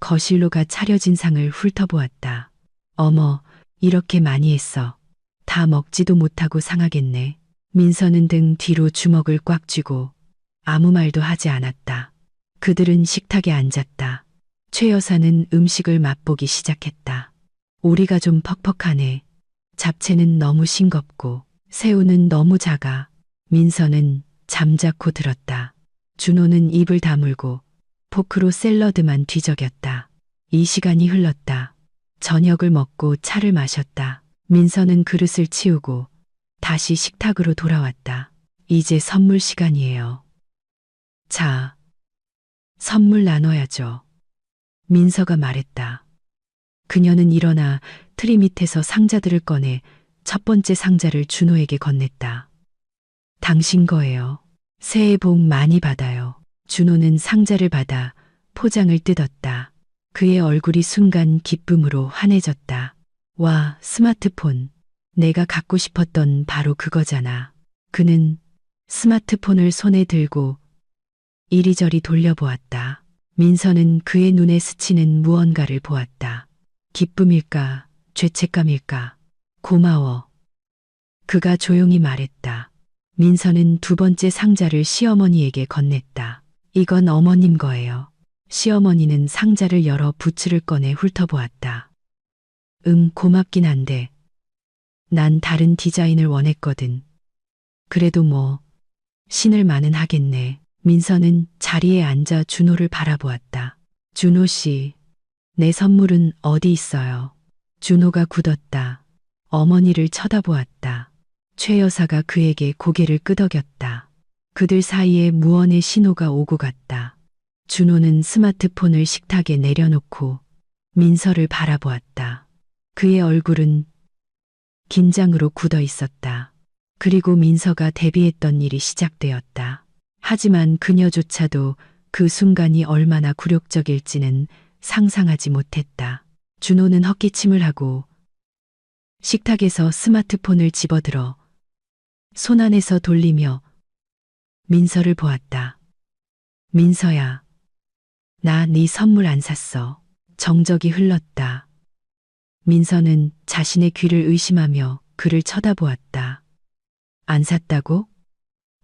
거실로 가 차려진 상을 훑어보았다. 어머, 이렇게 많이 했어. 다 먹지도 못하고 상하겠네. 민서는 등 뒤로 주먹을 꽉 쥐고 아무 말도 하지 않았다. 그들은 식탁에 앉았다. 최 여사는 음식을 맛보기 시작했다. 오리가 좀 퍽퍽하네. 잡채는 너무 싱겁고 새우는 너무 작아. 민서는 잠자코 들었다. 준호는 입을 다물고 포크로 샐러드만 뒤적였다. 이 시간이 흘렀다. 저녁을 먹고 차를 마셨다. 민서는 그릇을 치우고 다시 식탁으로 돌아왔다. 이제 선물 시간이에요. 자, 선물 나눠야죠. 민서가 말했다. 그녀는 일어나 트리 밑에서 상자들을 꺼내 첫 번째 상자를 준호에게 건넸다. 당신 거예요. 새해 복 많이 받아요. 준호는 상자를 받아 포장을 뜯었다. 그의 얼굴이 순간 기쁨으로 환해졌다. 와, 스마트폰. 내가 갖고 싶었던 바로 그거잖아. 그는 스마트폰을 손에 들고 이리저리 돌려보았다. 민서는 그의 눈에 스치는 무언가를 보았다. 기쁨일까, 죄책감일까, 고마워. 그가 조용히 말했다. 민서는 두 번째 상자를 시어머니에게 건넸다. 이건 어머님 거예요. 시어머니는 상자를 열어 부츠를 꺼내 훑어보았다. 고맙긴 한데 난 다른 디자인을 원했거든. 그래도 뭐 신을만은 하겠네. 민서는 자리에 앉아 준호를 바라보았다. 준호 씨, 내 선물은 어디 있어요? 준호가 굳었다. 어머니를 쳐다보았다. 최 여사가 그에게 고개를 끄덕였다. 그들 사이에 무언의 신호가 오고 갔다. 준호는 스마트폰을 식탁에 내려놓고 민서를 바라보았다. 그의 얼굴은 긴장으로 굳어 있었다. 그리고 민서가 대비했던 일이 시작되었다. 하지만 그녀조차도 그 순간이 얼마나 굴욕적일지는 상상하지 못했다. 준호는 헛기침을 하고 식탁에서 스마트폰을 집어들어 손 안에서 돌리며 민서를 보았다. 민서야, 나 네 선물 안 샀어. 정적이 흘렀다. 민서는 자신의 귀를 의심하며 그를 쳐다보았다. 안 샀다고?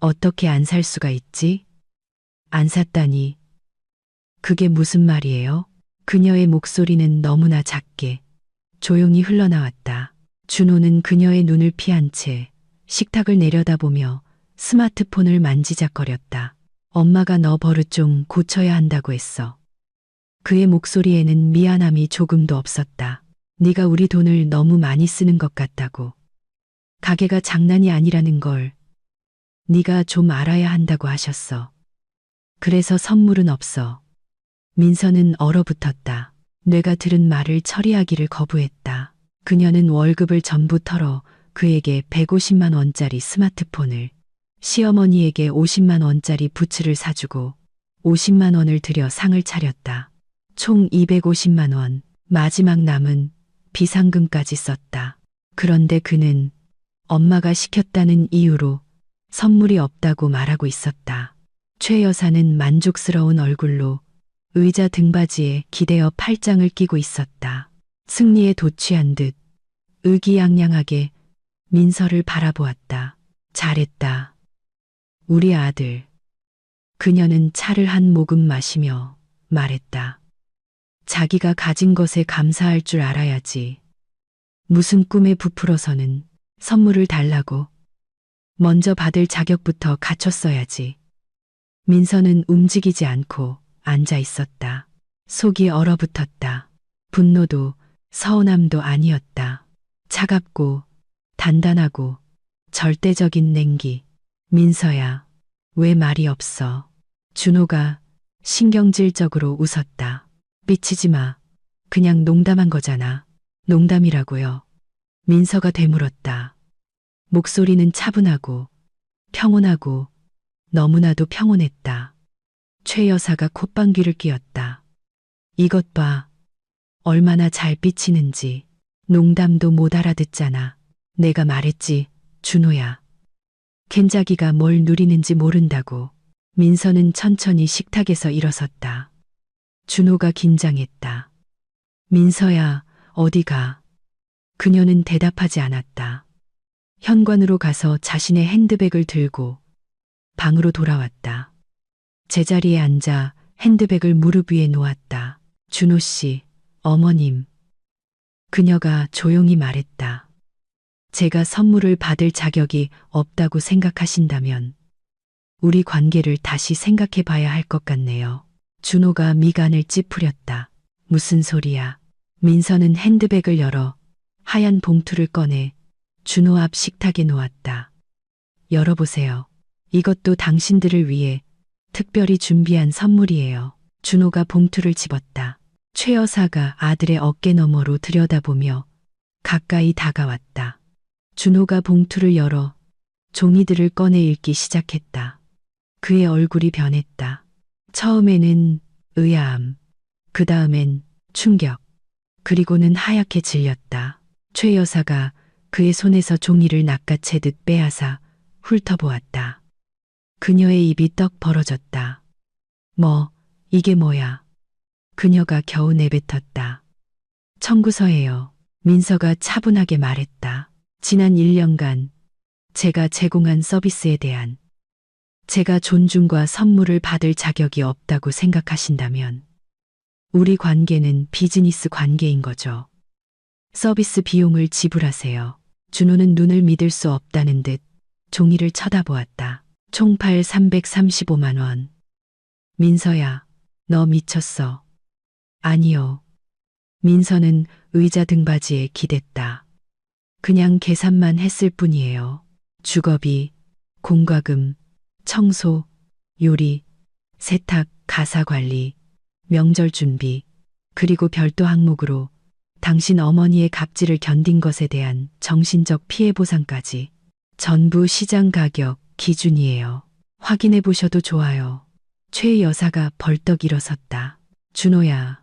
어떻게 안 살 수가 있지? 안 샀다니. 그게 무슨 말이에요? 그녀의 목소리는 너무나 작게 조용히 흘러나왔다. 준호는 그녀의 눈을 피한 채 식탁을 내려다보며 스마트폰을 만지작거렸다. 엄마가 너 버릇 좀 고쳐야 한다고 했어. 그의 목소리에는 미안함이 조금도 없었다. 네가 우리 돈을 너무 많이 쓰는 것 같다고. 가게가 장난이 아니라는 걸 네가 좀 알아야 한다고 하셨어. 그래서 선물은 없어. 민서는 얼어붙었다. 뇌가 들은 말을 처리하기를 거부했다. 그녀는 월급을 전부 털어 그에게 150만 원짜리 스마트폰을, 시어머니에게 50만 원짜리 부츠를 사주고 50만 원을 들여 상을 차렸다. 총 250만 원, 마지막 남은 비상금까지 썼다. 그런데 그는 엄마가 시켰다는 이유로 선물이 없다고 말하고 있었다. 최 여사는 만족스러운 얼굴로 의자 등받이에 기대어 팔짱을 끼고 있었다. 승리에 도취한 듯 의기양양하게 민서를 바라보았다. 잘했다. 우리 아들. 그녀는 차를 한 모금 마시며 말했다. 자기가 가진 것에 감사할 줄 알아야지. 무슨 꿈에 부풀어서는 선물을 달라고. 먼저 받을 자격부터 갖췄어야지. 민서는 움직이지 않고 앉아 있었다. 속이 얼어붙었다. 분노도 서운함도 아니었다. 차갑고 단단하고 절대적인 냉기. 민서야, 왜 말이 없어? 준호가 신경질적으로 웃었다. 삐치지 마. 그냥 농담한 거잖아. 농담이라고요. 민서가 되물었다. 목소리는 차분하고 평온하고 너무나도 평온했다. 최 여사가 콧방귀를 뀌었다. 이것 봐. 얼마나 잘 삐치는지. 농담도 못 알아듣잖아. 내가 말했지, 준호야. 캔자기가 뭘 누리는지 모른다고. 민서는 천천히 식탁에서 일어섰다. 준호가 긴장했다. 민서야, 어디가? 그녀는 대답하지 않았다. 현관으로 가서 자신의 핸드백을 들고 방으로 돌아왔다. 제자리에 앉아 핸드백을 무릎 위에 놓았다. 준호 씨, 어머님. 그녀가 조용히 말했다. 제가 선물을 받을 자격이 없다고 생각하신다면 우리 관계를 다시 생각해 봐야 할 것 같네요. 준호가 미간을 찌푸렸다. 무슨 소리야. 민서는 핸드백을 열어 하얀 봉투를 꺼내 준호 앞 식탁에 놓았다. 열어보세요. 이것도 당신들을 위해 특별히 준비한 선물이에요. 준호가 봉투를 집었다. 최 여사가 아들의 어깨 너머로 들여다보며 가까이 다가왔다. 준호가 봉투를 열어 종이들을 꺼내 읽기 시작했다. 그의 얼굴이 변했다. 처음에는 의아함, 그 다음엔 충격, 그리고는 하얗게 질렸다. 최 여사가 그의 손에서 종이를 낚아채듯 빼앗아 훑어보았다. 그녀의 입이 떡 벌어졌다. 이게 뭐야? 그녀가 겨우 내뱉었다. 청구서예요. 민서가 차분하게 말했다. 지난 1년간 제가 제공한 서비스에 대한 제가 존중과 선물을 받을 자격이 없다고 생각하신다면 우리 관계는 비즈니스 관계인 거죠. 서비스 비용을 지불하세요. 준호는 눈을 믿을 수 없다는 듯 종이를 쳐다보았다. 총팔 335만 원. 민서야, 너 미쳤어. 아니요. 민서는 의자 등받이에 기댔다. 그냥 계산만 했을 뿐이에요. 주거비, 공과금, 청소, 요리, 세탁, 가사관리, 명절 준비, 그리고 별도 항목으로 당신 어머니의 갑질을 견딘 것에 대한 정신적 피해 보상까지 전부 시장 가격 기준이에요. 확인해 보셔도 좋아요. 최 여사가 벌떡 일어섰다. 준호야,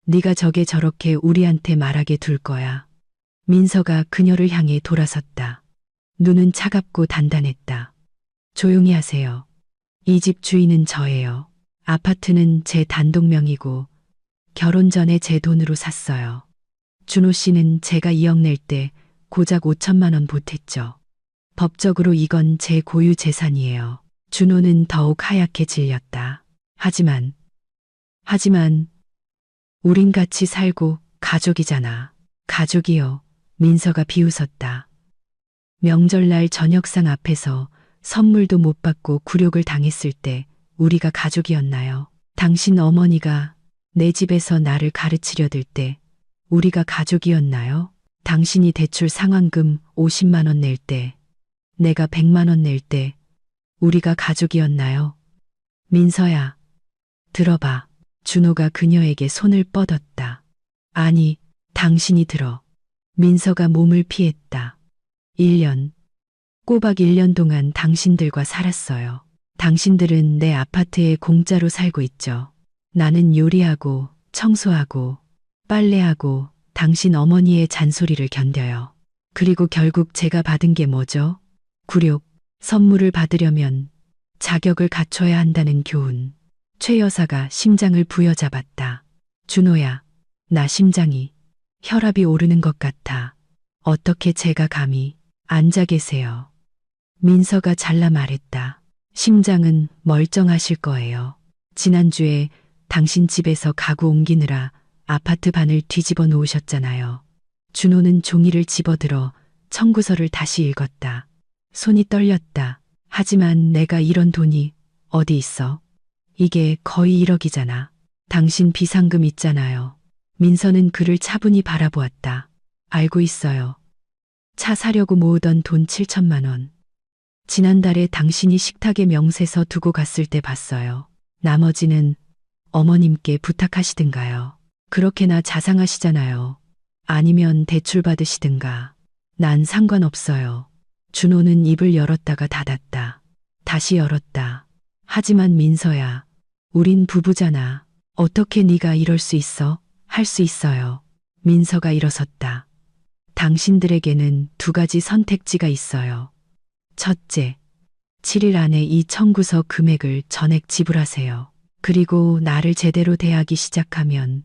네가 저게 저렇게 우리한테 말하게 둘 거야. 민서가 그녀를 향해 돌아섰다. 눈은 차갑고 단단했다. 조용히 하세요. 이 집 주인은 저예요. 아파트는 제 단독명이고 결혼 전에 제 돈으로 샀어요. 준호 씨는 제가 2억 낼 때 고작 5천만 원 보탰죠. 법적으로 이건 제 고유 재산이에요. 준호는 더욱 하얗게 질렸다. 하지만 우린 같이 살고 가족이잖아. 가족이요. 민서가 비웃었다. 명절날 저녁상 앞에서 선물도 못 받고 굴욕을 당했을 때 우리가 가족이었나요? 당신 어머니가 내 집에서 나를 가르치려 들 때 우리가 가족이었나요? 당신이 대출 상환금 50만 원 낼 때, 내가 100만 원 낼 때 우리가 가족이었나요? 민서야, 들어봐. 준호가 그녀에게 손을 뻗었다. 아니, 당신이 들어. 민서가 몸을 피했다. 1년, 꼬박 1년 동안 당신들과 살았어요. 당신들은 내 아파트에 공짜로 살고 있죠. 나는 요리하고 청소하고 빨래하고 당신 어머니의 잔소리를 견뎌요. 그리고 결국 제가 받은 게 뭐죠? 굴욕. 선물을 받으려면 자격을 갖춰야 한다는 교훈. 최 여사가 심장을 부여잡았다. 준호야, 나 심장이, 혈압이 오르는 것 같아. 어떻게 제가 감히. 앉아 계세요. 민서가 잘라 말했다. 심장은 멀쩡하실 거예요. 지난주에 당신 집에서 가구 옮기느라 아파트 반을 뒤집어 놓으셨잖아요. 준호는 종이를 집어들어 청구서를 다시 읽었다. 손이 떨렸다. 하지만 내가 이런 돈이 어디 있어? 이게 거의 1억이잖아. 당신 비상금 있잖아요. 민서는 그를 차분히 바라보았다. 알고 있어요. 차 사려고 모으던 돈 7천만 원. 지난달에 당신이 식탁에 명세서 두고 갔을 때 봤어요. 나머지는 어머님께 부탁하시든가요. 그렇게나 자상하시잖아요. 아니면 대출 받으시든가. 난 상관없어요. 준호는 입을 열었다가 닫았다. 다시 열었다. 하지만 민서야, 우린 부부잖아. 어떻게 네가 이럴 수 있어? 할 수 있어요. 민서가 일어섰다. 당신들에게는 2가지 선택지가 있어요. 첫째, 7일 안에 이 청구서 금액을 전액 지불하세요. 그리고 나를 제대로 대하기 시작하면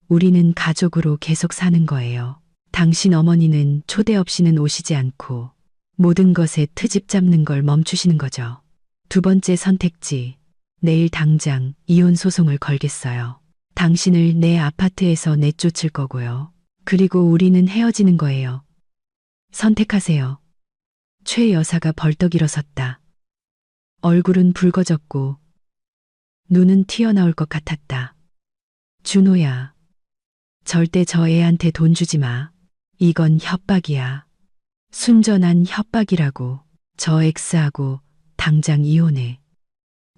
우리는 가족으로 계속 사는 거예요. 당신 어머니는 초대 없이는 오시지 않고 모든 것에 트집 잡는 걸 멈추시는 거죠. 2번째 선택지, 내일 당장 이혼 소송을 걸겠어요. 당신을 내 아파트에서 내쫓을 거고요. 그리고 우리는 헤어지는 거예요. 선택하세요. 최 여사가 벌떡 일어섰다. 얼굴은 붉어졌고 눈은 튀어나올 것 같았다. 준호야, 절대 저 애한테 돈 주지 마. 이건 협박이야. 순전한 협박이라고. 저 X하고 당장 이혼해.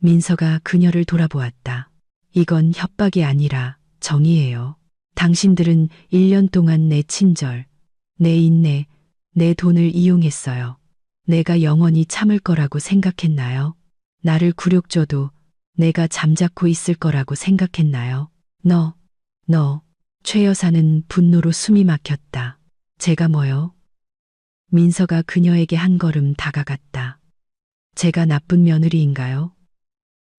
민서가 그녀를 돌아보았다. 이건 협박이 아니라 정의예요. 당신들은 1년 동안 내 친절, 내 인내, 내 돈을 이용했어요. 내가 영원히 참을 거라고 생각했나요? 나를 굴욕줘도 내가 잠자코 있을 거라고 생각했나요? 너. 최 여사는 분노로 숨이 막혔다. 제가 뭐요? 민서가 그녀에게 한 걸음 다가갔다. 제가 나쁜 며느리인가요?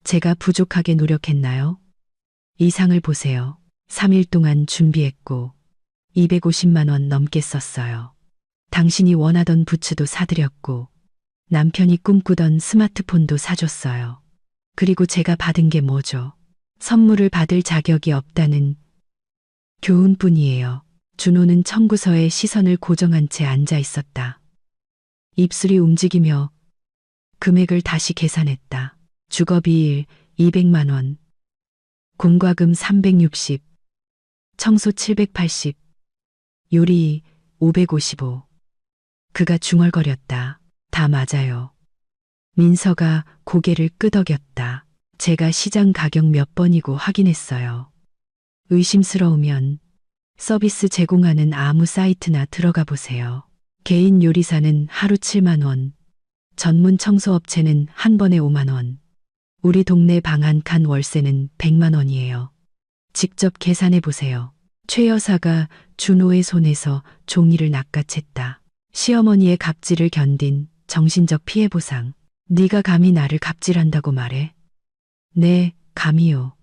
제가 부족하게 노력했나요? 이 상을 보세요. 3일 동안 준비했고 250만 원 넘게 썼어요. 당신이 원하던 부츠도 사드렸고 남편이 꿈꾸던 스마트폰도 사줬어요. 그리고 제가 받은 게 뭐죠? 선물을 받을 자격이 없다는 교훈뿐이에요. 준호는 청구서에 시선을 고정한 채 앉아 있었다. 입술이 움직이며 금액을 다시 계산했다. 주거비 200만 원, 공과금 360, 청소 780, 요리 555. 그가 중얼거렸다. 다 맞아요. 민서가 고개를 끄덕였다. 제가 시장 가격 몇 번이고 확인했어요. 의심스러우면 서비스 제공하는 아무 사이트나 들어가 보세요. 개인 요리사는 하루 7만 원, 전문 청소업체는 한 번에 5만 원, 우리 동네 방 한 칸 월세는 100만 원이에요. 직접 계산해 보세요. 최 여사가 준호의 손에서 종이를 낚아챘다. 시어머니의 갑질을 견딘 정신적 피해 보상. 네가 감히 나를 갑질한다고 말해? 네, 감히요.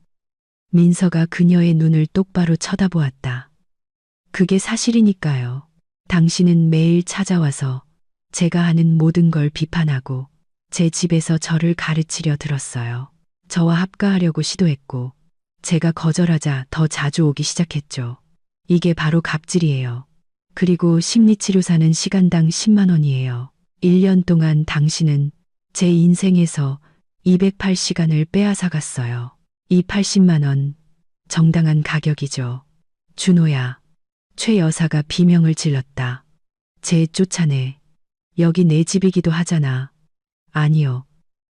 민서가 그녀의 눈을 똑바로 쳐다보았다. 그게 사실이니까요. 당신은 매일 찾아와서 제가 하는 모든 걸 비판하고 제 집에서 저를 가르치려 들었어요. 저와 합가하려고 시도했고 제가 거절하자 더 자주 오기 시작했죠. 이게 바로 갑질이에요. 그리고 심리치료사는 시간당 10만 원이에요. 1년 동안 당신은 제 인생에서 208시간을 빼앗아갔어요. 이 80만 원, 정당한 가격이죠. 준호야, 최 여사가 비명을 질렀다. 쟤 쫓아내. 여기 내 집이기도 하잖아. 아니요.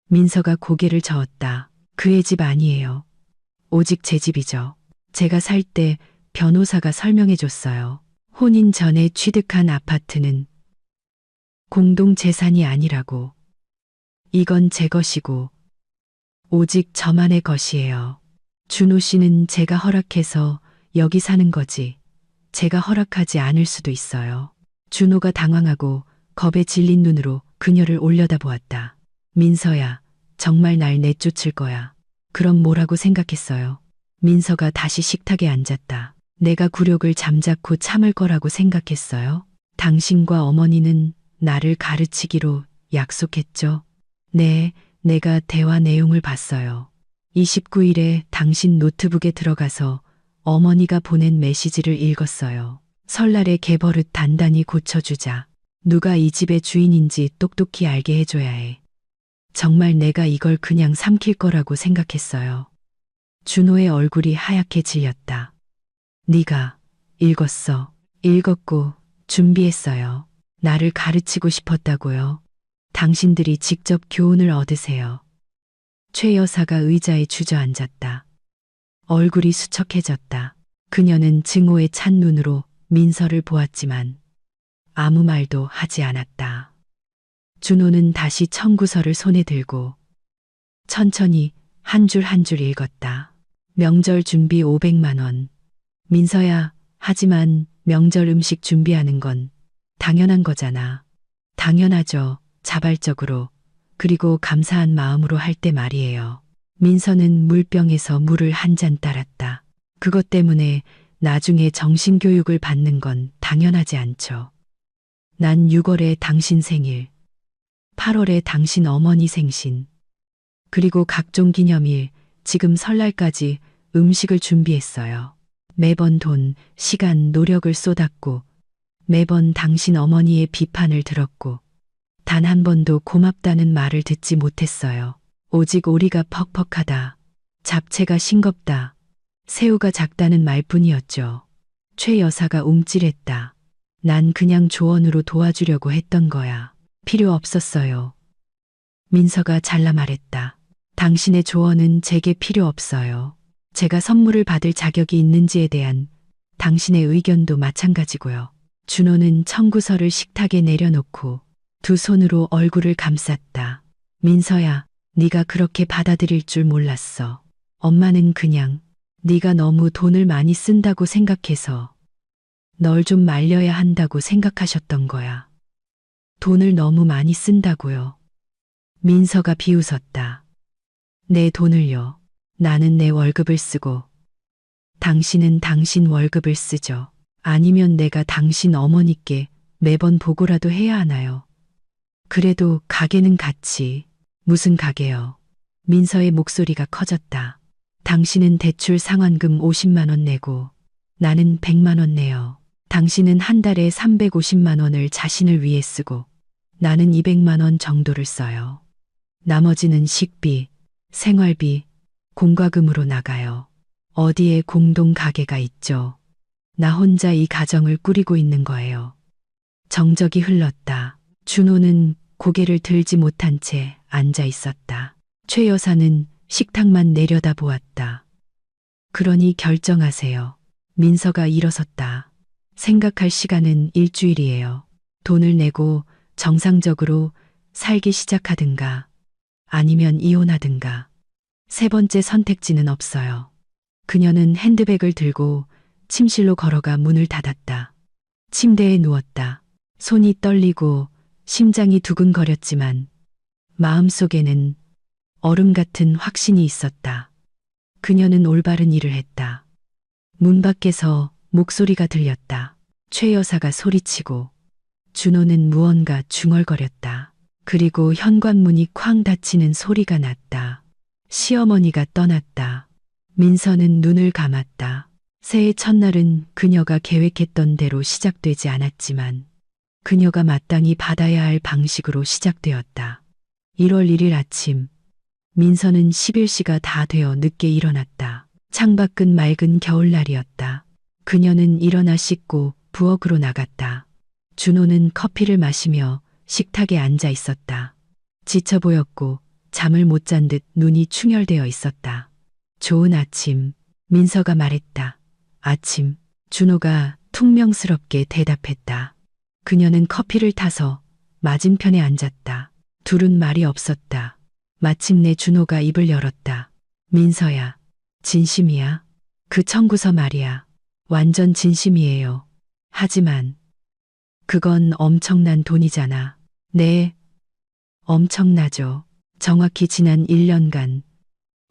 민서가 고개를 저었다. 그의 집 아니에요. 오직 제 집이죠. 제가 살 때 변호사가 설명해 줬어요. 혼인 전에 취득한 아파트는 공동재산이 아니라고. 이건 제 것이고 오직 저만의 것이에요. 준호 씨는 제가 허락해서 여기 사는 거지. 제가 허락하지 않을 수도 있어요. 준호가 당황하고 겁에 질린 눈으로 그녀를 올려다보았다. 민서야, 정말 날 내쫓을 거야. 그럼 뭐라고 생각했어요? 민서가 다시 식탁에 앉았다. 내가 굴욕을 잠자코 참을 거라고 생각했어요? 당신과 어머니는 나를 가르치기로 약속했죠? 네, 내가 대화 내용을 봤어요. 29일에 당신 노트북에 들어가서 어머니가 보낸 메시지를 읽었어요. 설날에 개버릇 단단히 고쳐주자. 누가 이 집의 주인인지 똑똑히 알게 해줘야 해. 정말 내가 이걸 그냥 삼킬 거라고 생각했어요. 준호의 얼굴이 하얗게 질렸다. 네가 읽었어. 읽었고 준비했어요. 나를 가르치고 싶었다고요. 당신들이 직접 교훈을 얻으세요. 최 여사가 의자에 주저앉았다. 얼굴이 수척해졌다. 그녀는 증오에 찬 눈으로 민서를 보았지만 아무 말도 하지 않았다. 준호는 다시 청구서를 손에 들고 천천히 한 줄 한 줄 읽었다. 명절 준비 500만 원. 민서야, 하지만 명절 음식 준비하는 건 당연한 거잖아. 당연하죠. 자발적으로. 그리고 감사한 마음으로 할 때 말이에요. 민서는 물병에서 물을 한 잔 따랐다. 그것 때문에 나중에 정신교육을 받는 건 당연하지 않죠. 난 6월에 당신 생일, 8월에 당신 어머니 생신, 그리고 각종 기념일, 지금 설날까지 음식을 준비했어요. 매번 돈, 시간, 노력을 쏟았고, 매번 당신 어머니의 비판을 들었고, 단 한 번도 고맙다는 말을 듣지 못했어요. 오직 오리가 퍽퍽하다, 잡채가 싱겁다, 새우가 작다는 말뿐이었죠. 최 여사가 움찔했다. 난 그냥 조언으로 도와주려고 했던 거야. 필요 없었어요. 민서가 잘라 말했다. 당신의 조언은 제게 필요 없어요. 제가 선물을 받을 자격이 있는지에 대한 당신의 의견도 마찬가지고요. 준호는 청구서를 식탁에 내려놓고 두 손으로 얼굴을 감쌌다. 민서야, 네가 그렇게 받아들일 줄 몰랐어. 엄마는 그냥 네가 너무 돈을 많이 쓴다고 생각해서 널 좀 말려야 한다고 생각하셨던 거야. 돈을 너무 많이 쓴다고요. 민서가 비웃었다. 내 돈을요. 나는 내 월급을 쓰고 당신은 당신 월급을 쓰죠. 아니면 내가 당신 어머니께 매번 보고라도 해야 하나요? 그래도 가게는 같이. 무슨 가게요? 민서의 목소리가 커졌다. 당신은 대출 상환금 50만 원 내고 나는 100만 원 내요. 당신은 한 달에 350만 원을 자신을 위해 쓰고 나는 200만 원 정도를 써요. 나머지는 식비, 생활비, 공과금으로 나가요. 어디에 공동 가게가 있죠. 나 혼자 이 가정을 꾸리고 있는 거예요. 정적이 흘렀다. 준호는 고개를 들지 못한 채 앉아 있었다. 최 여사는 식탁만 내려다 보았다. 그러니 결정하세요. 민서가 일어섰다. 생각할 시간은 일주일이에요. 돈을 내고 정상적으로 살기 시작하든가 아니면 이혼하든가. 세 번째 선택지는 없어요. 그녀는 핸드백을 들고 침실로 걸어가 문을 닫았다. 침대에 누웠다. 손이 떨리고 심장이 두근거렸지만 마음속에는 얼음 같은 확신이 있었다. 그녀는 올바른 일을 했다. 문 밖에서 목소리가 들렸다. 최 여사가 소리치고 준호는 무언가 중얼거렸다. 그리고 현관문이 쾅 닫히는 소리가 났다. 시어머니가 떠났다. 민서는 눈을 감았다. 새해 첫날은 그녀가 계획했던 대로 시작되지 않았지만 그녀가 마땅히 받아야 할 방식으로 시작되었다. 1월 1일 아침, 민서는 11시가 다 되어 늦게 일어났다. 창밖은 맑은 겨울날이었다. 그녀는 일어나 씻고 부엌으로 나갔다. 준호는 커피를 마시며 식탁에 앉아 있었다. 지쳐 보였고 잠을 못 잔 듯 눈이 충혈되어 있었다. 좋은 아침, 민서가 말했다. 아침, 준호가 퉁명스럽게 대답했다. 그녀는 커피를 타서 맞은편에 앉았다. 둘은 말이 없었다. 마침내 준호가 입을 열었다. 민서야, 진심이야? 그 청구서 말이야. 완전 진심이에요. 하지만 그건 엄청난 돈이잖아. 네, 엄청나죠. 정확히 지난 1년간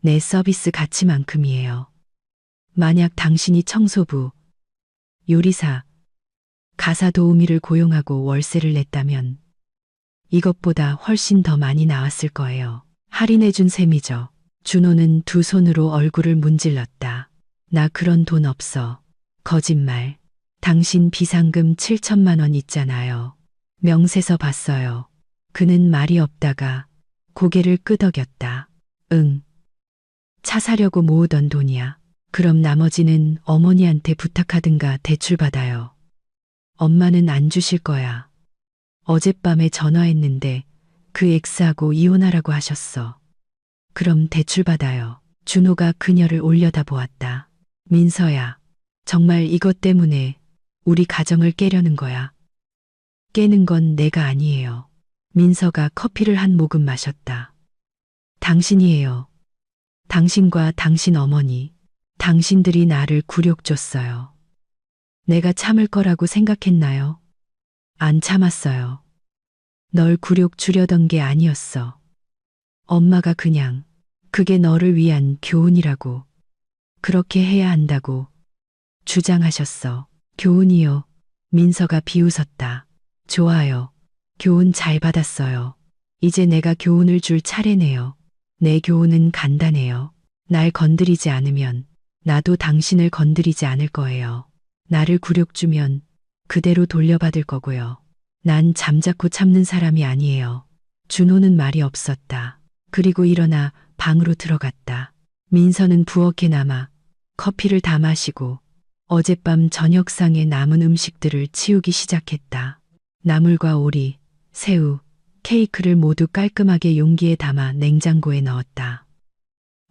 내 서비스 가치만큼이에요. 만약 당신이 청소부, 요리사, 가사 도우미를 고용하고 월세를 냈다면 이것보다 훨씬 더 많이 나왔을 거예요. 할인해준 셈이죠. 준호는 두 손으로 얼굴을 문질렀다. 나 그런 돈 없어. 거짓말. 당신 비상금 7천만 원 있잖아요. 명세서 봤어요. 그는 말이 없다가 고개를 끄덕였다. 응. 차 사려고 모으던 돈이야. 그럼 나머지는 어머니한테 부탁하든가 대출받아요. 엄마는 안 주실 거야. 어젯밤에 전화했는데 그 엑스하고 이혼하라고 하셨어. 그럼 대출받아요. 준호가 그녀를 올려다보았다. 민서야, 정말 이것 때문에 우리 가정을 깨려는 거야. 깨는 건 내가 아니에요. 민서가 커피를 한 모금 마셨다. 당신이에요. 당신과 당신 어머니, 당신들이 나를 굴욕 줬어요. 내가 참을 거라고 생각했나요? 안 참았어요. 널 굴욕 주려던 게 아니었어. 엄마가 그냥 그게 너를 위한 교훈이라고, 그렇게 해야 한다고 주장하셨어. 교훈이요. 민서가 비웃었다. 좋아요. 교훈 잘 받았어요. 이제 내가 교훈을 줄 차례네요. 내 교훈은 간단해요. 날 건드리지 않으면 나도 당신을 건드리지 않을 거예요. 나를 굴욕 주면 그대로 돌려받을 거고요. 난 잠자코 참는 사람이 아니에요. 준호는 말이 없었다. 그리고 일어나 방으로 들어갔다. 민서는 부엌에 남아 커피를 다 마시고 어젯밤 저녁상에 남은 음식들을 치우기 시작했다. 나물과 오리, 새우, 케이크를 모두 깔끔하게 용기에 담아 냉장고에 넣었다.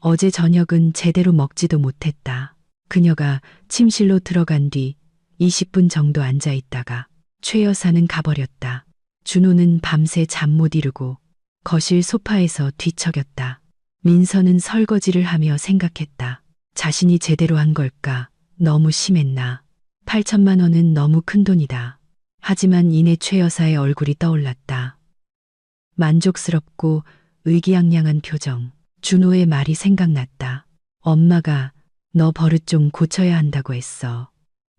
어제 저녁은 제대로 먹지도 못했다. 그녀가 침실로 들어간 뒤 20분 정도 앉아 있다가 최 여사는 가버렸다. 준호는 밤새 잠 못 이루고 거실 소파에서 뒤척였다. 민서는 설거지를 하며 생각했다. 자신이 제대로 한 걸까? 너무 심했나? 8천만 원은 너무 큰 돈이다. 하지만 이내 최 여사의 얼굴이 떠올랐다. 만족스럽고 의기양양한 표정. 준호의 말이 생각났다. 엄마가 너 버릇 좀 고쳐야 한다고 했어.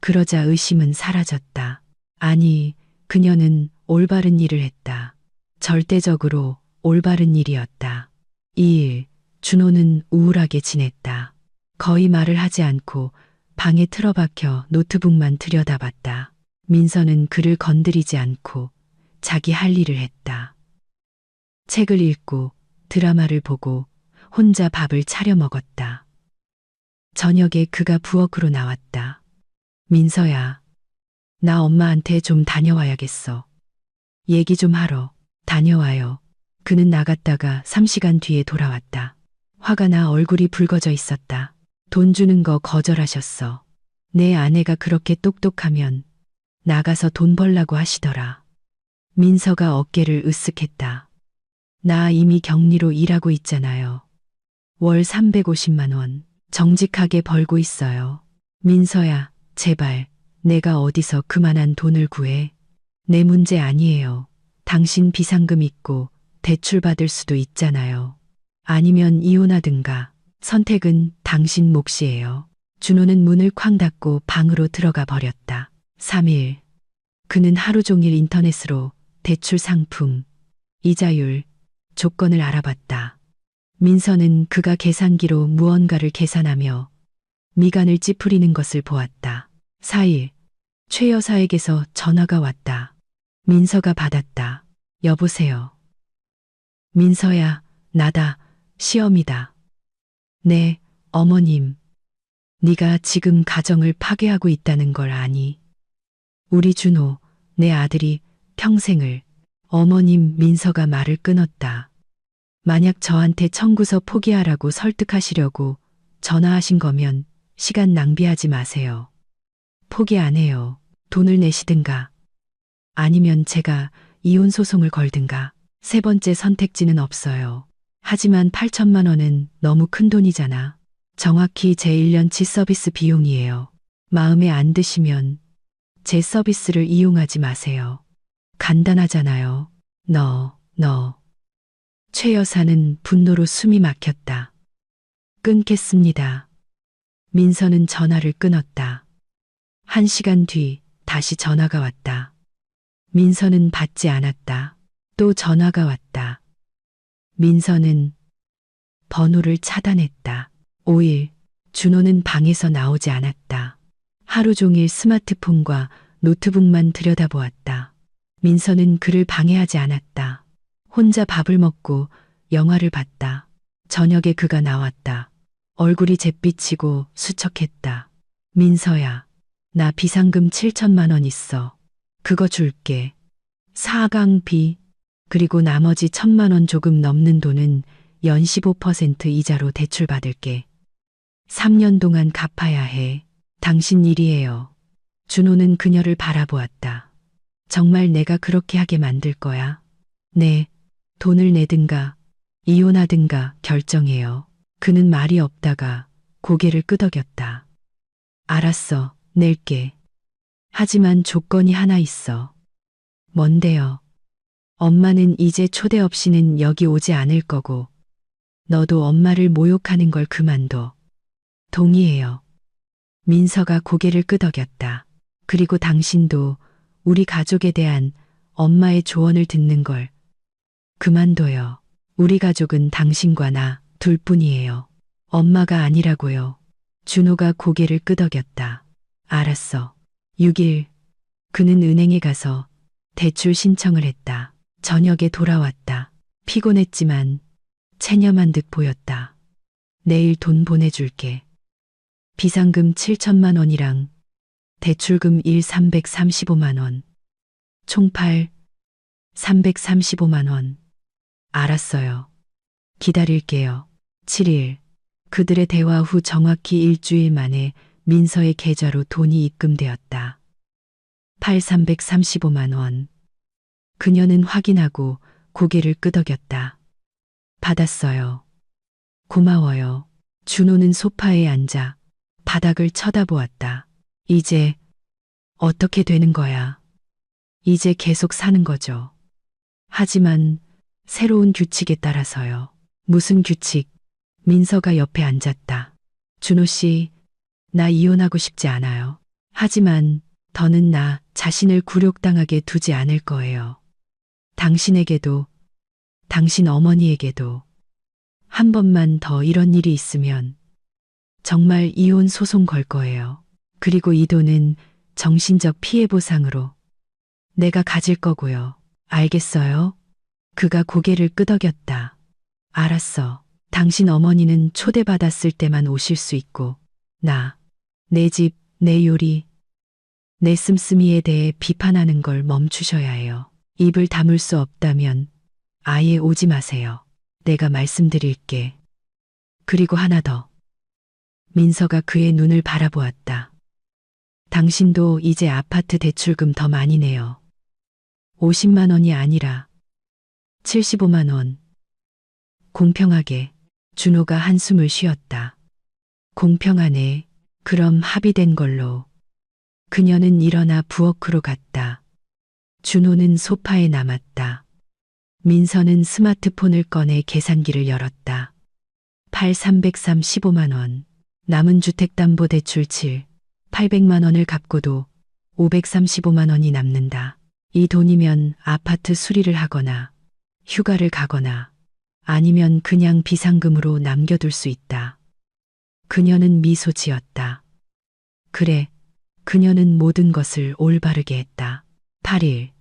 그러자 의심은 사라졌다. 아니, 그녀는 올바른 일을 했다. 절대적으로 올바른 일이었다. 이 일, 준호는 우울하게 지냈다. 거의 말을 하지 않고 방에 틀어박혀 노트북만 들여다봤다. 민서는 그를 건드리지 않고 자기 할 일을 했다. 책을 읽고 드라마를 보고 혼자 밥을 차려 먹었다. 저녁에 그가 부엌으로 나왔다. 민서야, 나 엄마한테 좀 다녀와야겠어. 얘기 좀 하러. 다녀와요. 그는 나갔다가 3시간 뒤에 돌아왔다. 화가 나 얼굴이 붉어져 있었다. 돈 주는 거 거절하셨어. 내 아내가 그렇게 똑똑하면 나가서 돈 벌라고 하시더라. 민서가 어깨를 으쓱했다. 나 이미 격리로 일하고 있잖아요. 월 350만 원 정직하게 벌고 있어요. 민서야, 제발 내가 어디서 그만한 돈을 구해. 내 문제 아니에요. 당신 비상금 있고 대출 받을 수도 있잖아요. 아니면 이혼하든가. 선택은 당신 몫이에요. 준호는 문을 쾅 닫고 방으로 들어가 버렸다. 3일. 그는 하루 종일 인터넷으로 대출 상품, 이자율, 조건을 알아봤다. 민서는 그가 계산기로 무언가를 계산하며 미간을 찌푸리는 것을 보았다. 4일. 최 여사에게서 전화가 왔다. 민서가 받았다. 여보세요. 민서야, 나다. 시험이다. 네, 어머님. 네가 지금 가정을 파괴하고 있다는 걸 아니? 우리 준호, 내 아들이 평생을. 어머님. 민서가 말을 끊었다. 만약 저한테 청구서 포기하라고 설득하시려고 전화하신 거면 시간 낭비하지 마세요. 포기 안 해요. 돈을 내시든가. 아니면 제가 이혼 소송을 걸든가. 세 번째 선택지는 없어요. 하지만 8천만 원은 너무 큰 돈이잖아. 정확히 제 1년치 서비스 비용이에요. 마음에 안 드시면 제 서비스를 이용하지 마세요. 간단하잖아요. 너. 최 여사는 분노로 숨이 막혔다. 끊겠습니다. 민서는 전화를 끊었다. 1시간 뒤 다시 전화가 왔다. 민서는 받지 않았다. 또 전화가 왔다. 민서는 번호를 차단했다. 5일, 준호는 방에서 나오지 않았다. 하루 종일 스마트폰과 노트북만 들여다보았다. 민서는 그를 방해하지 않았다. 혼자 밥을 먹고 영화를 봤다. 저녁에 그가 나왔다. 얼굴이 잿빛이고 수척했다. 민서야, 나 비상금 7천만 원 있어. 그거 줄게. 사강비, 그리고 나머지 1,000만 원 조금 넘는 돈은 연 15% 이자로 대출받을게. 3년 동안 갚아야 해. 당신 일이에요. 준호는 그녀를 바라보았다. 정말 내가 그렇게 하게 만들 거야? 네, 돈을 내든가 이혼하든가 결정해요. 그는 말이 없다가 고개를 끄덕였다. 알았어, 낼게. 하지만 조건이 하나 있어. 뭔데요? 엄마는 이제 초대 없이는 여기 오지 않을 거고, 너도 엄마를 모욕하는 걸 그만둬. 동의해요. 민서가 고개를 끄덕였다. 그리고 당신도 우리 가족에 대한 엄마의 조언을 듣는 걸 그만둬요. 우리 가족은 당신과 나 둘뿐이에요. 엄마가 아니라고요. 준호가 고개를 끄덕였다. 알았어. 6일, 그는 은행에 가서 대출 신청을 했다. 저녁에 돌아왔다. 피곤했지만 체념한 듯 보였다. 내일 돈 보내줄게. 비상금 7천만 원이랑 대출금 335만 원. 총 335만 원. 알았어요. 기다릴게요. 7일. 그들의 대화 후 정확히 일주일 만에 민서의 계좌로 돈이 입금되었다. 335만 원. 그녀는 확인하고 고개를 끄덕였다. 받았어요. 고마워요. 준호는 소파에 앉아 바닥을 쳐다보았다. 이제 어떻게 되는 거야? 이제 계속 사는 거죠. 하지만 새로운 규칙에 따라서요. 무슨 규칙? 민서가 옆에 앉았다. 준호 씨, 나 이혼하고 싶지 않아요. 하지만 더는 나 자신을 굴욕당하게 두지 않을 거예요. 당신에게도, 당신 어머니에게도 한 번만 더 이런 일이 있으면 정말 이혼 소송 걸 거예요. 그리고 이 돈은 정신적 피해 보상으로 내가 가질 거고요. 알겠어요? 그가 고개를 끄덕였다. 알았어. 당신 어머니는 초대받았을 때만 오실 수 있고, 내 집, 내 요리, 내 씀씀이에 대해 비판하는 걸 멈추셔야 해요. 입을 다물 수 없다면 아예 오지 마세요. 내가 말씀드릴게. 그리고 하나 더. 민서가 그의 눈을 바라보았다. 당신도 이제 아파트 대출금 더 많이 내요. 50만 원이 아니라 75만 원. 공평하게. 준호가 한숨을 쉬었다. 공평하네. 그럼 합의된 걸로. 그녀는 일어나 부엌으로 갔다. 준호는 소파에 남았다. 민서는 스마트폰을 꺼내 계산기를 열었다. 335만 원. 남은 주택담보대출 800만 원을 갚고도 535만 원이 남는다. 이 돈이면 아파트 수리를 하거나 휴가를 가거나 아니면 그냥 비상금으로 남겨둘 수 있다. 그녀는 미소 지었다. 그래, 그녀는 모든 것을 올바르게 했다. 8일.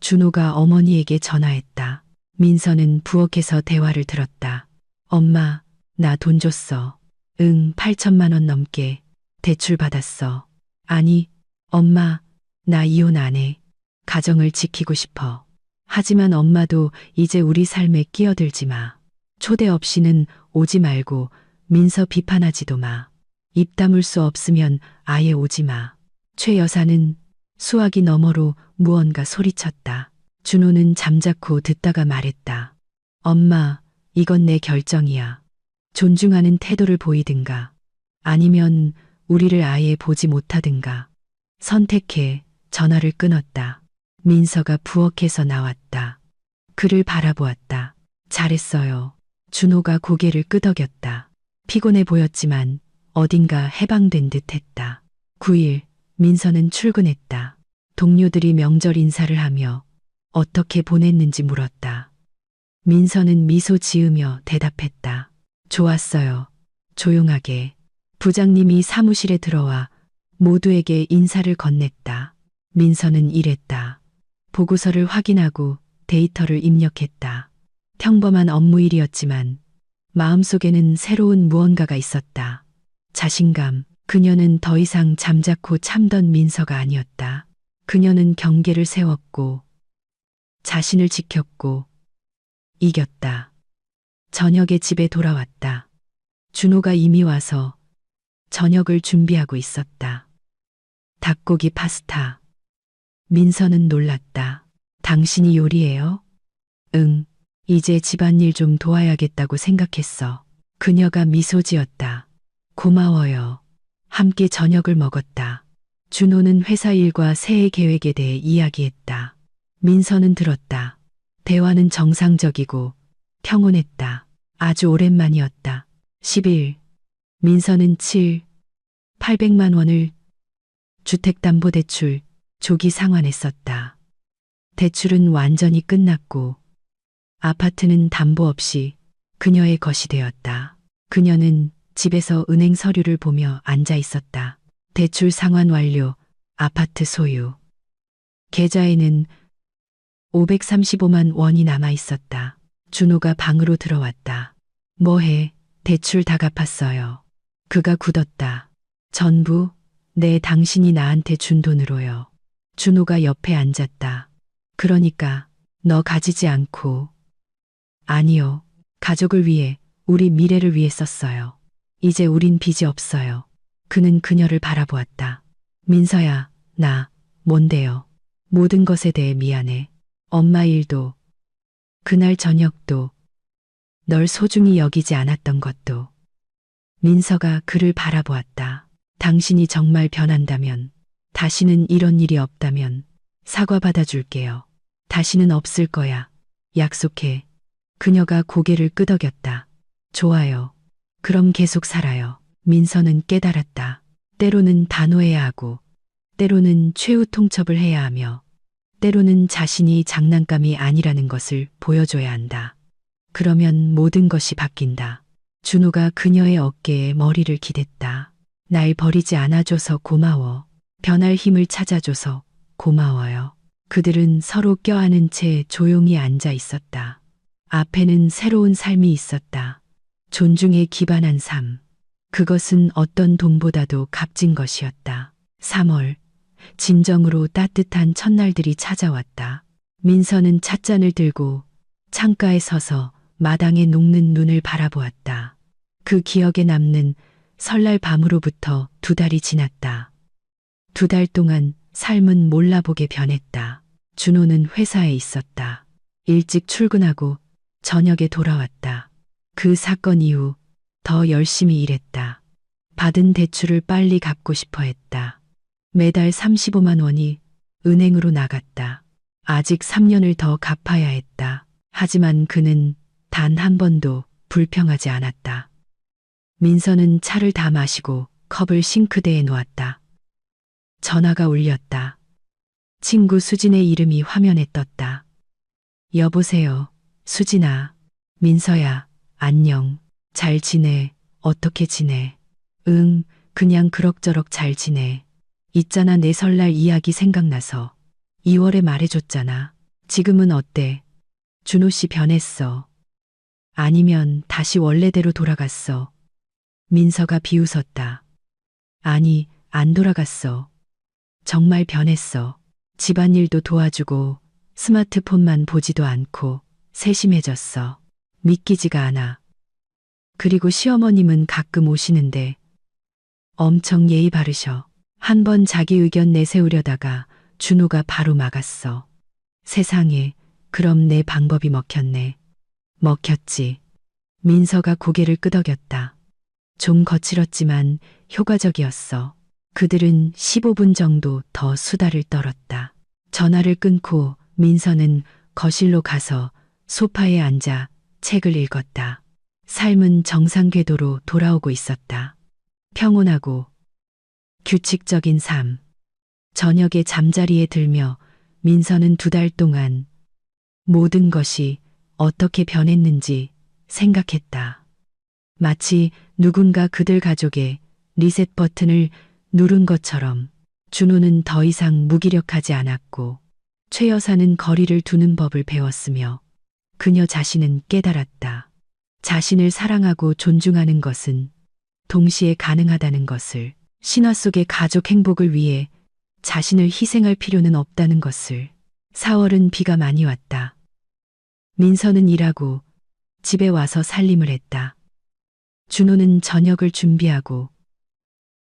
준호가 어머니에게 전화했다. 민서는 부엌에서 대화를 들었다. 엄마, 나 돈 줬어. 응, 8천만 원 넘게 대출 받았어. 아니, 엄마, 나 이혼 안 해. 가정을 지키고 싶어. 하지만 엄마도 이제 우리 삶에 끼어들지 마. 초대 없이는 오지 말고 민서 비판하지도 마. 입 다물 수 없으면 아예 오지 마. 최 여사는 수화기 너머로 무언가 소리쳤다. 준호는 잠자코 듣다가 말했다. 엄마, 이건 내 결정이야. 존중하는 태도를 보이든가 아니면 우리를 아예 보지 못하든가. 선택해 전화를 끊었다. 민서가 부엌에서 나왔다. 그를 바라보았다. 잘했어요. 준호가 고개를 끄덕였다. 피곤해 보였지만 어딘가 해방된 듯 했다. 9일, 민서는 출근했다. 동료들이 명절 인사를 하며 어떻게 보냈는지 물었다. 민서는 미소 지으며 대답했다. 좋았어요. 조용하게. 부장님이 사무실에 들어와 모두에게 인사를 건넸다. 민서는 일했다. 보고서를 확인하고 데이터를 입력했다. 평범한 업무일이었지만 마음속에는 새로운 무언가가 있었다. 자신감. 그녀는 더 이상 잠자코 참던 민서가 아니었다. 그녀는 경계를 세웠고 자신을 지켰고 이겼다. 저녁에 집에 돌아왔다. 준호가 이미 와서 저녁을 준비하고 있었다. 닭고기 파스타. 민서는 놀랐다. 당신이 요리해요? 응, 이제 집안일 좀 도와야겠다고 생각했어. 그녀가 미소 지었다. 고마워요. 함께 저녁을 먹었다. 준호는 회사 일과 새해 계획에 대해 이야기했다. 민서는 들었다. 대화는 정상적이고 평온했다. 아주 오랜만이었다. 10일. 민서는 800만 원을 주택담보대출 조기 상환했었다. 대출은 완전히 끝났고 아파트는 담보 없이 그녀의 것이 되었다. 그녀는 집에서 은행 서류를 보며 앉아 있었다. 대출 상환 완료, 아파트 소유. 계좌에는 535만 원이 남아 있었다. 준호가 방으로 들어왔다. 뭐해? 대출 다 갚았어요. 그가 굳었다. 전부? 네, 당신이 나한테 준 돈으로요. 준호가 옆에 앉았다. 그러니까 너 가지지 않고. 아니요. 가족을 위해, 우리 미래를 위해 썼어요. 이제 우린 빚이 없어요. 그는 그녀를 바라보았다. 민서야, 나, 뭔데요? 모든 것에 대해 미안해. 엄마 일도, 그날 저녁도, 널 소중히 여기지 않았던 것도. 민서가 그를 바라보았다. 당신이 정말 변한다면, 다시는 이런 일이 없다면, 사과 받아줄게요. 다시는 없을 거야. 약속해. 그녀가 고개를 끄덕였다. 좋아요. 그럼 계속 살아요. 민서는 깨달았다. 때로는 단호해야 하고, 때로는 최후 통첩을 해야 하며, 때로는 자신이 장난감이 아니라는 것을 보여줘야 한다. 그러면 모든 것이 바뀐다. 준호가 그녀의 어깨에 머리를 기댔다. 날 버리지 않아줘서 고마워. 변할 힘을 찾아줘서 고마워요. 그들은 서로 껴안은 채 조용히 앉아 있었다. 앞에는 새로운 삶이 있었다. 존중에 기반한 삶. 그것은 어떤 돈보다도 값진 것이었다. 3월, 진정으로 따뜻한 첫날들이 찾아왔다. 민서는 찻잔을 들고 창가에 서서 마당에 녹는 눈을 바라보았다. 그 기억에 남는 설날 밤으로부터 2달이 지났다. 2달 동안 삶은 몰라보게 변했다. 준호는 회사에 있었다. 일찍 출근하고 저녁에 돌아왔다. 그 사건 이후 더 열심히 일했다. 받은 대출을 빨리 갚고 싶어 했다. 매달 35만 원이 은행으로 나갔다. 아직 3년을 더 갚아야 했다. 하지만 그는 단 한 번도 불평하지 않았다. 민서는 차를 다 마시고 컵을 싱크대에 놓았다. 전화가 울렸다. 친구 수진의 이름이 화면에 떴다. 여보세요, 수진아. 민서야, 안녕. 잘 지내? 어떻게 지내? 응, 그냥 그럭저럭 잘 지내. 있잖아, 내 설날 이야기 생각나서 2월에 말해줬잖아. 지금은 어때? 준호 씨 변했어? 아니면 다시 원래대로 돌아갔어? 민서가 비웃었다. 아니, 안 돌아갔어. 정말 변했어. 집안일도 도와주고 스마트폰만 보지도 않고 세심해졌어. 믿기지가 않아. 그리고 시어머님은 가끔 오시는데 엄청 예의 바르셔. 한 번 자기 의견 내세우려다가 준호가 바로 막았어. 세상에, 그럼 내 방법이 먹혔네. 먹혔지. 민서가 고개를 끄덕였다. 좀 거칠었지만 효과적이었어. 그들은 15분 정도 더 수다를 떨었다. 전화를 끊고 민서는 거실로 가서 소파에 앉아 책을 읽었다. 삶은 정상 궤도로 돌아오고 있었다. 평온하고 규칙적인 삶. 저녁에 잠자리에 들며 민서는 2달 동안 모든 것이 어떻게 변했는지 생각했다. 마치 누군가 그들 가족의 리셋 버튼을 누른 것처럼. 준호는 더 이상 무기력하지 않았고 최 여사는 거리를 두는 법을 배웠으며 그녀 자신은 깨달았다. 자신을 사랑하고 존중하는 것은 동시에 가능하다는 것을, 신화 속의 가족 행복을 위해 자신을 희생할 필요는 없다는 것을. 4월은 비가 많이 왔다. 민서는 일하고 집에 와서 살림을 했다. 준호는 저녁을 준비하고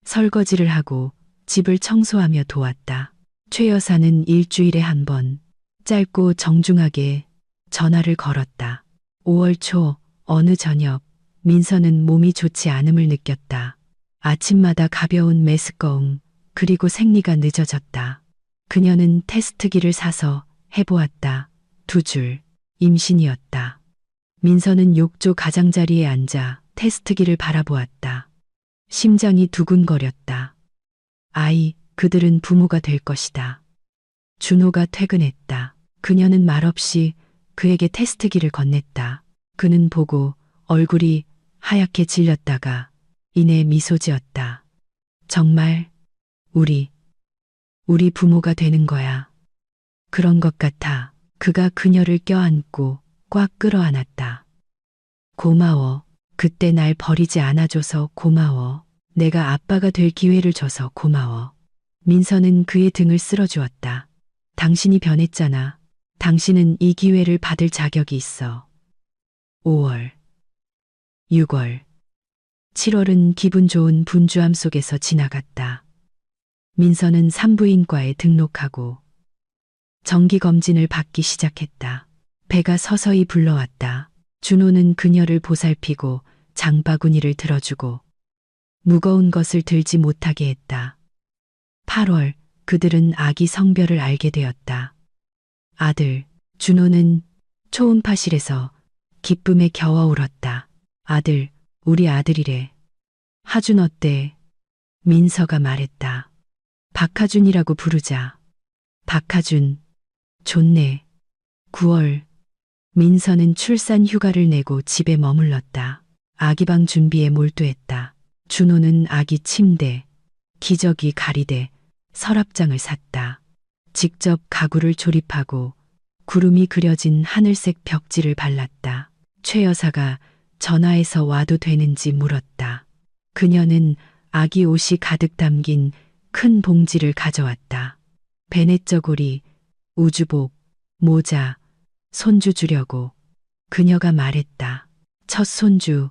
설거지를 하고 집을 청소하며 도왔다. 최 여사는 일주일에 한 번 짧고 정중하게 전화를 걸었다. 5월 초 어느 저녁 민서는 몸이 좋지 않음을 느꼈다. 아침마다 가벼운 메스꺼움 그리고 생리가 늦어졌다. 그녀는 테스트기를 사서 해보았다. 2줄 임신이었다. 민서는 욕조 가장자리에 앉아 테스트기를 바라보았다. 심장이 두근거렸다. 아이, 그들은 부모가 될 것이다. 준호가 퇴근했다. 그녀는 말없이 그에게 테스트기를 건넸다. 그는 보고 얼굴이 하얗게 질렸다가 이내 미소 지었다. 정말 우리 부모가 되는 거야. 그런 것 같아. 그가 그녀를 껴안고 꽉 끌어안았다. 고마워. 그때 날 버리지 않아줘서 고마워. 내가 아빠가 될 기회를 줘서 고마워. 민서는 그의 등을 쓸어주었다. 당신이 변했잖아. 당신은 이 기회를 받을 자격이 있어. 5월, 6월, 7월은 기분 좋은 분주함 속에서 지나갔다. 민서는 산부인과에 등록하고 정기검진을 받기 시작했다. 배가 서서히 불러왔다. 준호는 그녀를 보살피고 장바구니를 들어주고 무거운 것을 들지 못하게 했다. 8월, 그들은 아기 성별을 알게 되었다. 아들. 준호는 초음파실에서 기쁨에 겨워 울었다. 아들, 우리 아들이래. 하준 어때? 민서가 말했다. 박하준이라고 부르자. 박하준. 좋네. 9월, 민서는 출산 휴가를 내고 집에 머물렀다. 아기방 준비에 몰두했다. 준호는 아기 침대, 기저귀 가리대, 서랍장을 샀다. 직접 가구를 조립하고 구름이 그려진 하늘색 벽지를 발랐다. 최 여사가 전화해서 와도 되는지 물었다. 그녀는 아기 옷이 가득 담긴 큰 봉지를 가져왔다. 베넷저고리, 우주복, 모자, 손주 주려고. 그녀가 말했다. 첫 손주.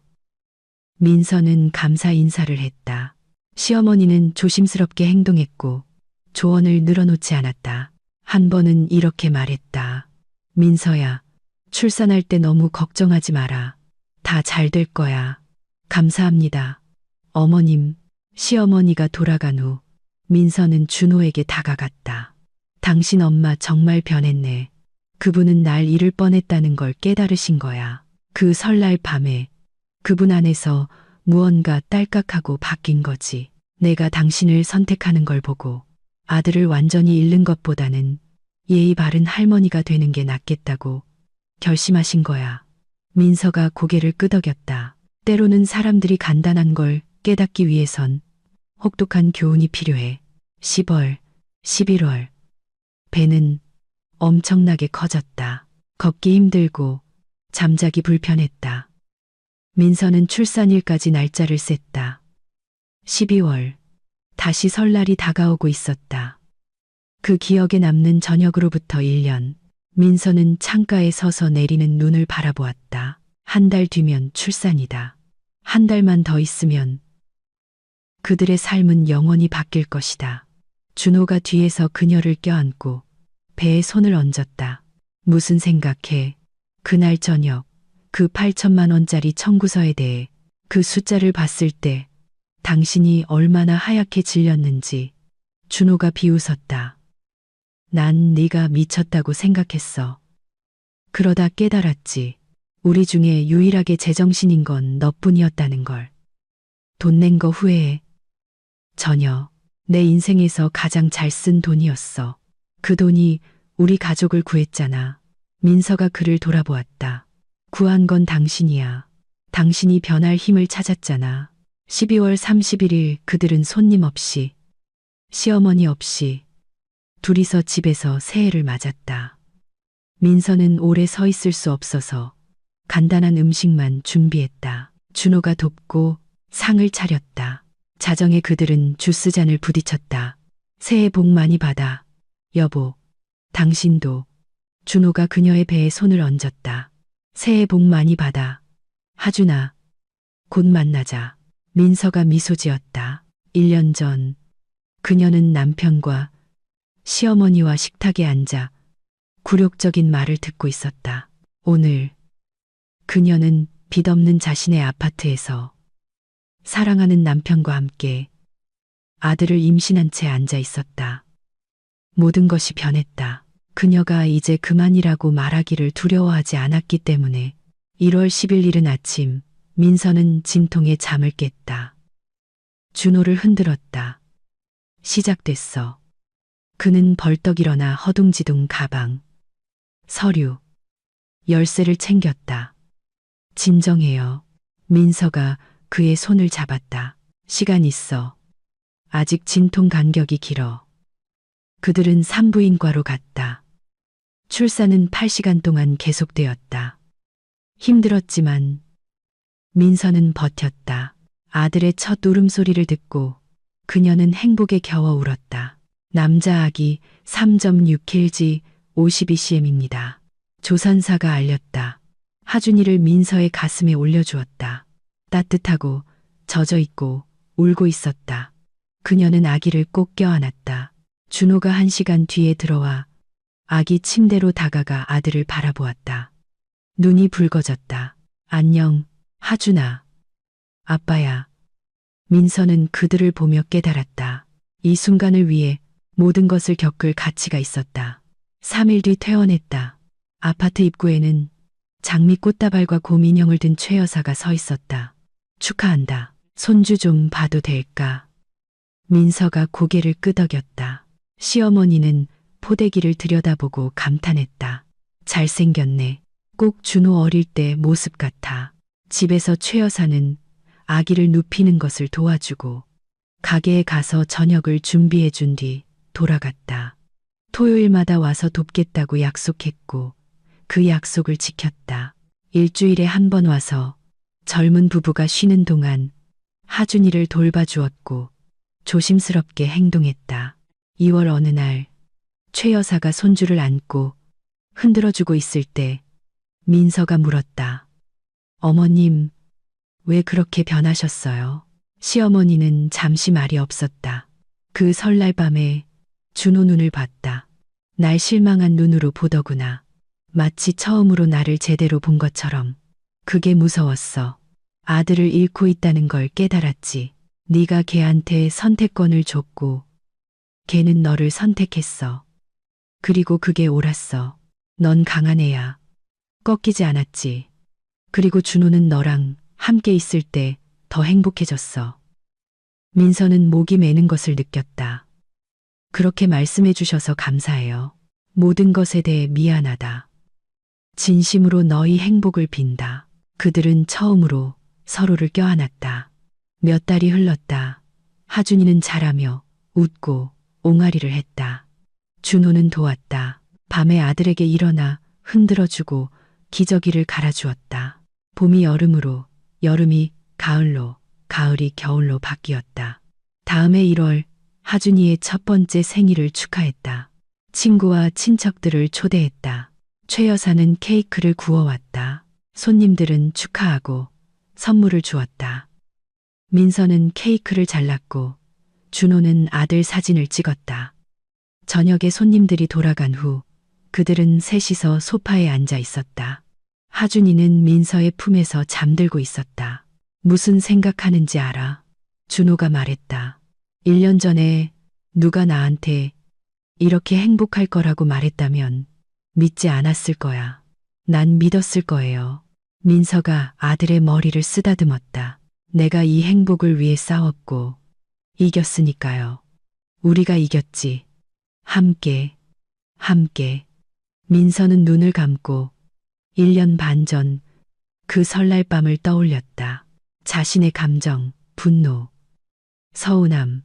민서는 감사 인사를 했다. 시어머니는 조심스럽게 행동했고 조언을 늘어놓지 않았다. 한 번은 이렇게 말했다. 민서야, 출산할 때 너무 걱정하지 마라. 다 잘 될 거야. 감사합니다. 어머님. 시어머니가 돌아간 후 민서는 준호에게 다가갔다. 당신 엄마 정말 변했네. 그분은 날 잃을 뻔했다는 걸 깨달으신 거야. 그 설날 밤에 그분 안에서 무언가 딸깍하고 바뀐 거지. 내가 당신을 선택하는 걸 보고 아들을 완전히 잃는 것보다는 예의 바른 할머니가 되는 게 낫겠다고 결심하신 거야. 민서가 고개를 끄덕였다. 때로는 사람들이 간단한 걸 깨닫기 위해선 혹독한 교훈이 필요해. 10월, 11월. 배는 엄청나게 커졌다. 걷기 힘들고 잠자기 불편했다. 민서는 출산일까지 날짜를 셌다. 12월. 다시 설날이 다가오고 있었다. 그 기억에 남는 저녁으로부터 1년. 민서는 창가에 서서 내리는 눈을 바라보았다. 한 달 뒤면 출산이다. 한 달만 더 있으면 그들의 삶은 영원히 바뀔 것이다. 준호가 뒤에서 그녀를 껴안고 배에 손을 얹었다. 무슨 생각해? 그날 저녁 그 8천만 원짜리 청구서에 대해 그 숫자를 봤을 때 당신이 얼마나 하얗게 질렸는지 준호가 비웃었다. 난 네가 미쳤다고 생각했어. 그러다 깨달았지. 우리 중에 유일하게 제정신인 건 너뿐이었다는 걸. 돈 낸 거 후회해. 전혀. 내 인생에서 가장 잘 쓴 돈이었어. 그 돈이 우리 가족을 구했잖아. 민서가 그를 돌아보았다. 구한 건 당신이야. 당신이 변할 힘을 찾았잖아. 12월 31일 그들은 손님 없이, 시어머니 없이 둘이서 집에서 새해를 맞았다. 민서는 오래 서 있을 수 없어서 간단한 음식만 준비했다. 준호가 돕고 상을 차렸다. 자정에 그들은 주스잔을 부딪혔다. 새해 복 많이 받아. 여보, 당신도. 준호가 그녀의 배에 손을 얹었다. 새해 복 많이 받아. 하준아, 곧 만나자. 민서가 미소 지었다. 1년 전 그녀는 남편과 시어머니와 식탁에 앉아 굴욕적인 말을 듣고 있었다. 오늘 그녀는 빚 없는 자신의 아파트에서 사랑하는 남편과 함께 아들을 임신한 채 앉아 있었다. 모든 것이 변했다. 그녀가 이제 그만이라고 말하기를 두려워하지 않았기 때문에 1월 10일 이른 아침 민서는 진통에 잠을 깼다. 준호를 흔들었다. 시작됐어. 그는 벌떡 일어나 허둥지둥 가방, 서류, 열쇠를 챙겼다. 진정해요. 민서가 그의 손을 잡았다. 시간 있어. 아직 진통 간격이 길어. 그들은 산부인과로 갔다. 출산은 8시간 동안 계속되었다. 힘들었지만 민서는 버텼다. 아들의 첫 울음소리를 듣고 그녀는 행복에 겨워 울었다. 남자 아기 3.6kg 52cm입니다. 조산사가 알렸다. 하준이를 민서의 가슴에 올려주었다. 따뜻하고 젖어있고 울고 있었다. 그녀는 아기를 꼭 껴안았다. 준호가 1시간 뒤에 들어와 아기 침대로 다가가 아들을 바라보았다. 눈이 붉어졌다. 안녕, 하준아. 아빠야. 민서는 그들을 보며 깨달았다. 이 순간을 위해 모든 것을 겪을 가치가 있었다. 3일 뒤 퇴원했다. 아파트 입구에는 장미 꽃다발과 곰인형을 든 최 여사가 서 있었다. 축하한다. 손주 좀 봐도 될까? 민서가 고개를 끄덕였다. 시어머니는 포대기를 들여다보고 감탄했다. 잘생겼네. 꼭 준호 어릴 때 모습 같아. 집에서 최 여사는 아기를 눕히는 것을 도와주고 가게에 가서 저녁을 준비해 준 뒤 돌아갔다. 토요일마다 와서 돕겠다고 약속했고 그 약속을 지켰다. 일주일에 한 번 와서 젊은 부부가 쉬는 동안 하준이를 돌봐주었고 조심스럽게 행동했다. 2월 어느 날 최 여사가 손주를 안고 흔들어주고 있을 때 민서가 물었다. 어머님, 왜 그렇게 변하셨어요? 시어머니는 잠시 말이 없었다. 그 설날 밤에 준호 눈을 봤다. 날 실망한 눈으로 보더구나. 마치 처음으로 나를 제대로 본 것처럼. 그게 무서웠어. 아들을 잃고 있다는 걸 깨달았지. 네가 걔한테 선택권을 줬고 걔는 너를 선택했어. 그리고 그게 옳았어. 넌 강한 애야. 꺾이지 않았지. 그리고 준호는 너랑 함께 있을 때 더 행복해졌어. 민서는 목이 메는 것을 느꼈다. 그렇게 말씀해 주셔서 감사해요. 모든 것에 대해 미안하다. 진심으로 너희 행복을 빈다. 그들은 처음으로 서로를 껴안았다. 몇 달이 흘렀다. 하준이는 자라며 웃고 옹알이를 했다. 준호는 도왔다. 밤에 아들에게 일어나 흔들어주고 기저귀를 갈아주었다. 봄이 여름으로, 여름이 가을로, 가을이 겨울로 바뀌었다. 다음해 1월 하준이의 첫 번째 생일을 축하했다. 친구와 친척들을 초대했다. 최 여사는 케이크를 구워왔다. 손님들은 축하하고 선물을 주었다. 민서는 케이크를 잘랐고 준호는 아들 사진을 찍었다. 저녁에 손님들이 돌아간 후 그들은 셋이서 소파에 앉아 있었다. 하준이는 민서의 품에서 잠들고 있었다. 무슨 생각하는지 알아? 준호가 말했다. 1년 전에 누가 나한테 이렇게 행복할 거라고 말했다면 믿지 않았을 거야. 난 믿었을 거예요. 민서가 아들의 머리를 쓰다듬었다. 내가 이 행복을 위해 싸웠고 이겼으니까요. 우리가 이겼지. 함께, 함께. 민서는 눈을 감고 1년 반 전 그 설날 밤을 떠올렸다. 자신의 감정, 분노, 서운함,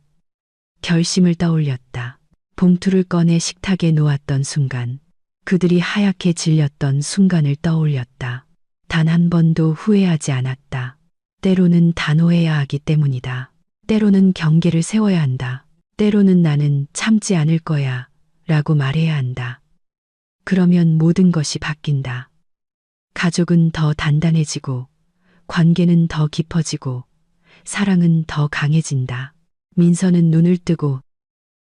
결심을 떠올렸다. 봉투를 꺼내 식탁에 놓았던 순간, 그들이 하얗게 질렸던 순간을 떠올렸다. 단 한 번도 후회하지 않았다. 때로는 단호해야 하기 때문이다. 때로는 경계를 세워야 한다. 때로는 나는 참지 않을 거야 라고 말해야 한다. 그러면 모든 것이 바뀐다. 가족은 더 단단해지고, 관계는 더 깊어지고, 사랑은 더 강해진다. 민서는 눈을 뜨고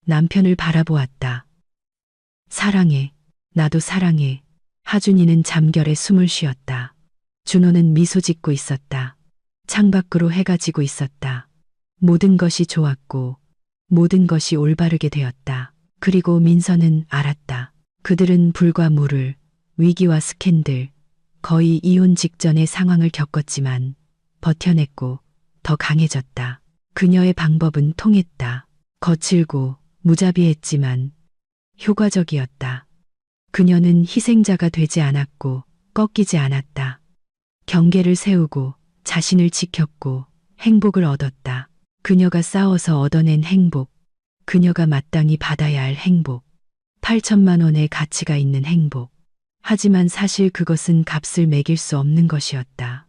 남편을 바라보았다. 사랑해, 나도 사랑해. 하준이는 잠결에 숨을 쉬었다. 준호는 미소 짓고 있었다. 창밖으로 해가 지고 있었다. 모든 것이 좋았고, 모든 것이 올바르게 되었다. 그리고 민서는 알았다. 그들은 불과 물을, 위기와 스캔들, 거의 이혼 직전의 상황을 겪었지만 버텨냈고 더 강해졌다. 그녀의 방법은 통했다. 거칠고 무자비했지만 효과적이었다. 그녀는 희생자가 되지 않았고 꺾이지 않았다. 경계를 세우고 자신을 지켰고 행복을 얻었다. 그녀가 싸워서 얻어낸 행복, 그녀가 마땅히 받아야 할 행복, 8천만 원의 가치가 있는 행복. 하지만 사실 그것은 값을 매길 수 없는 것이었다.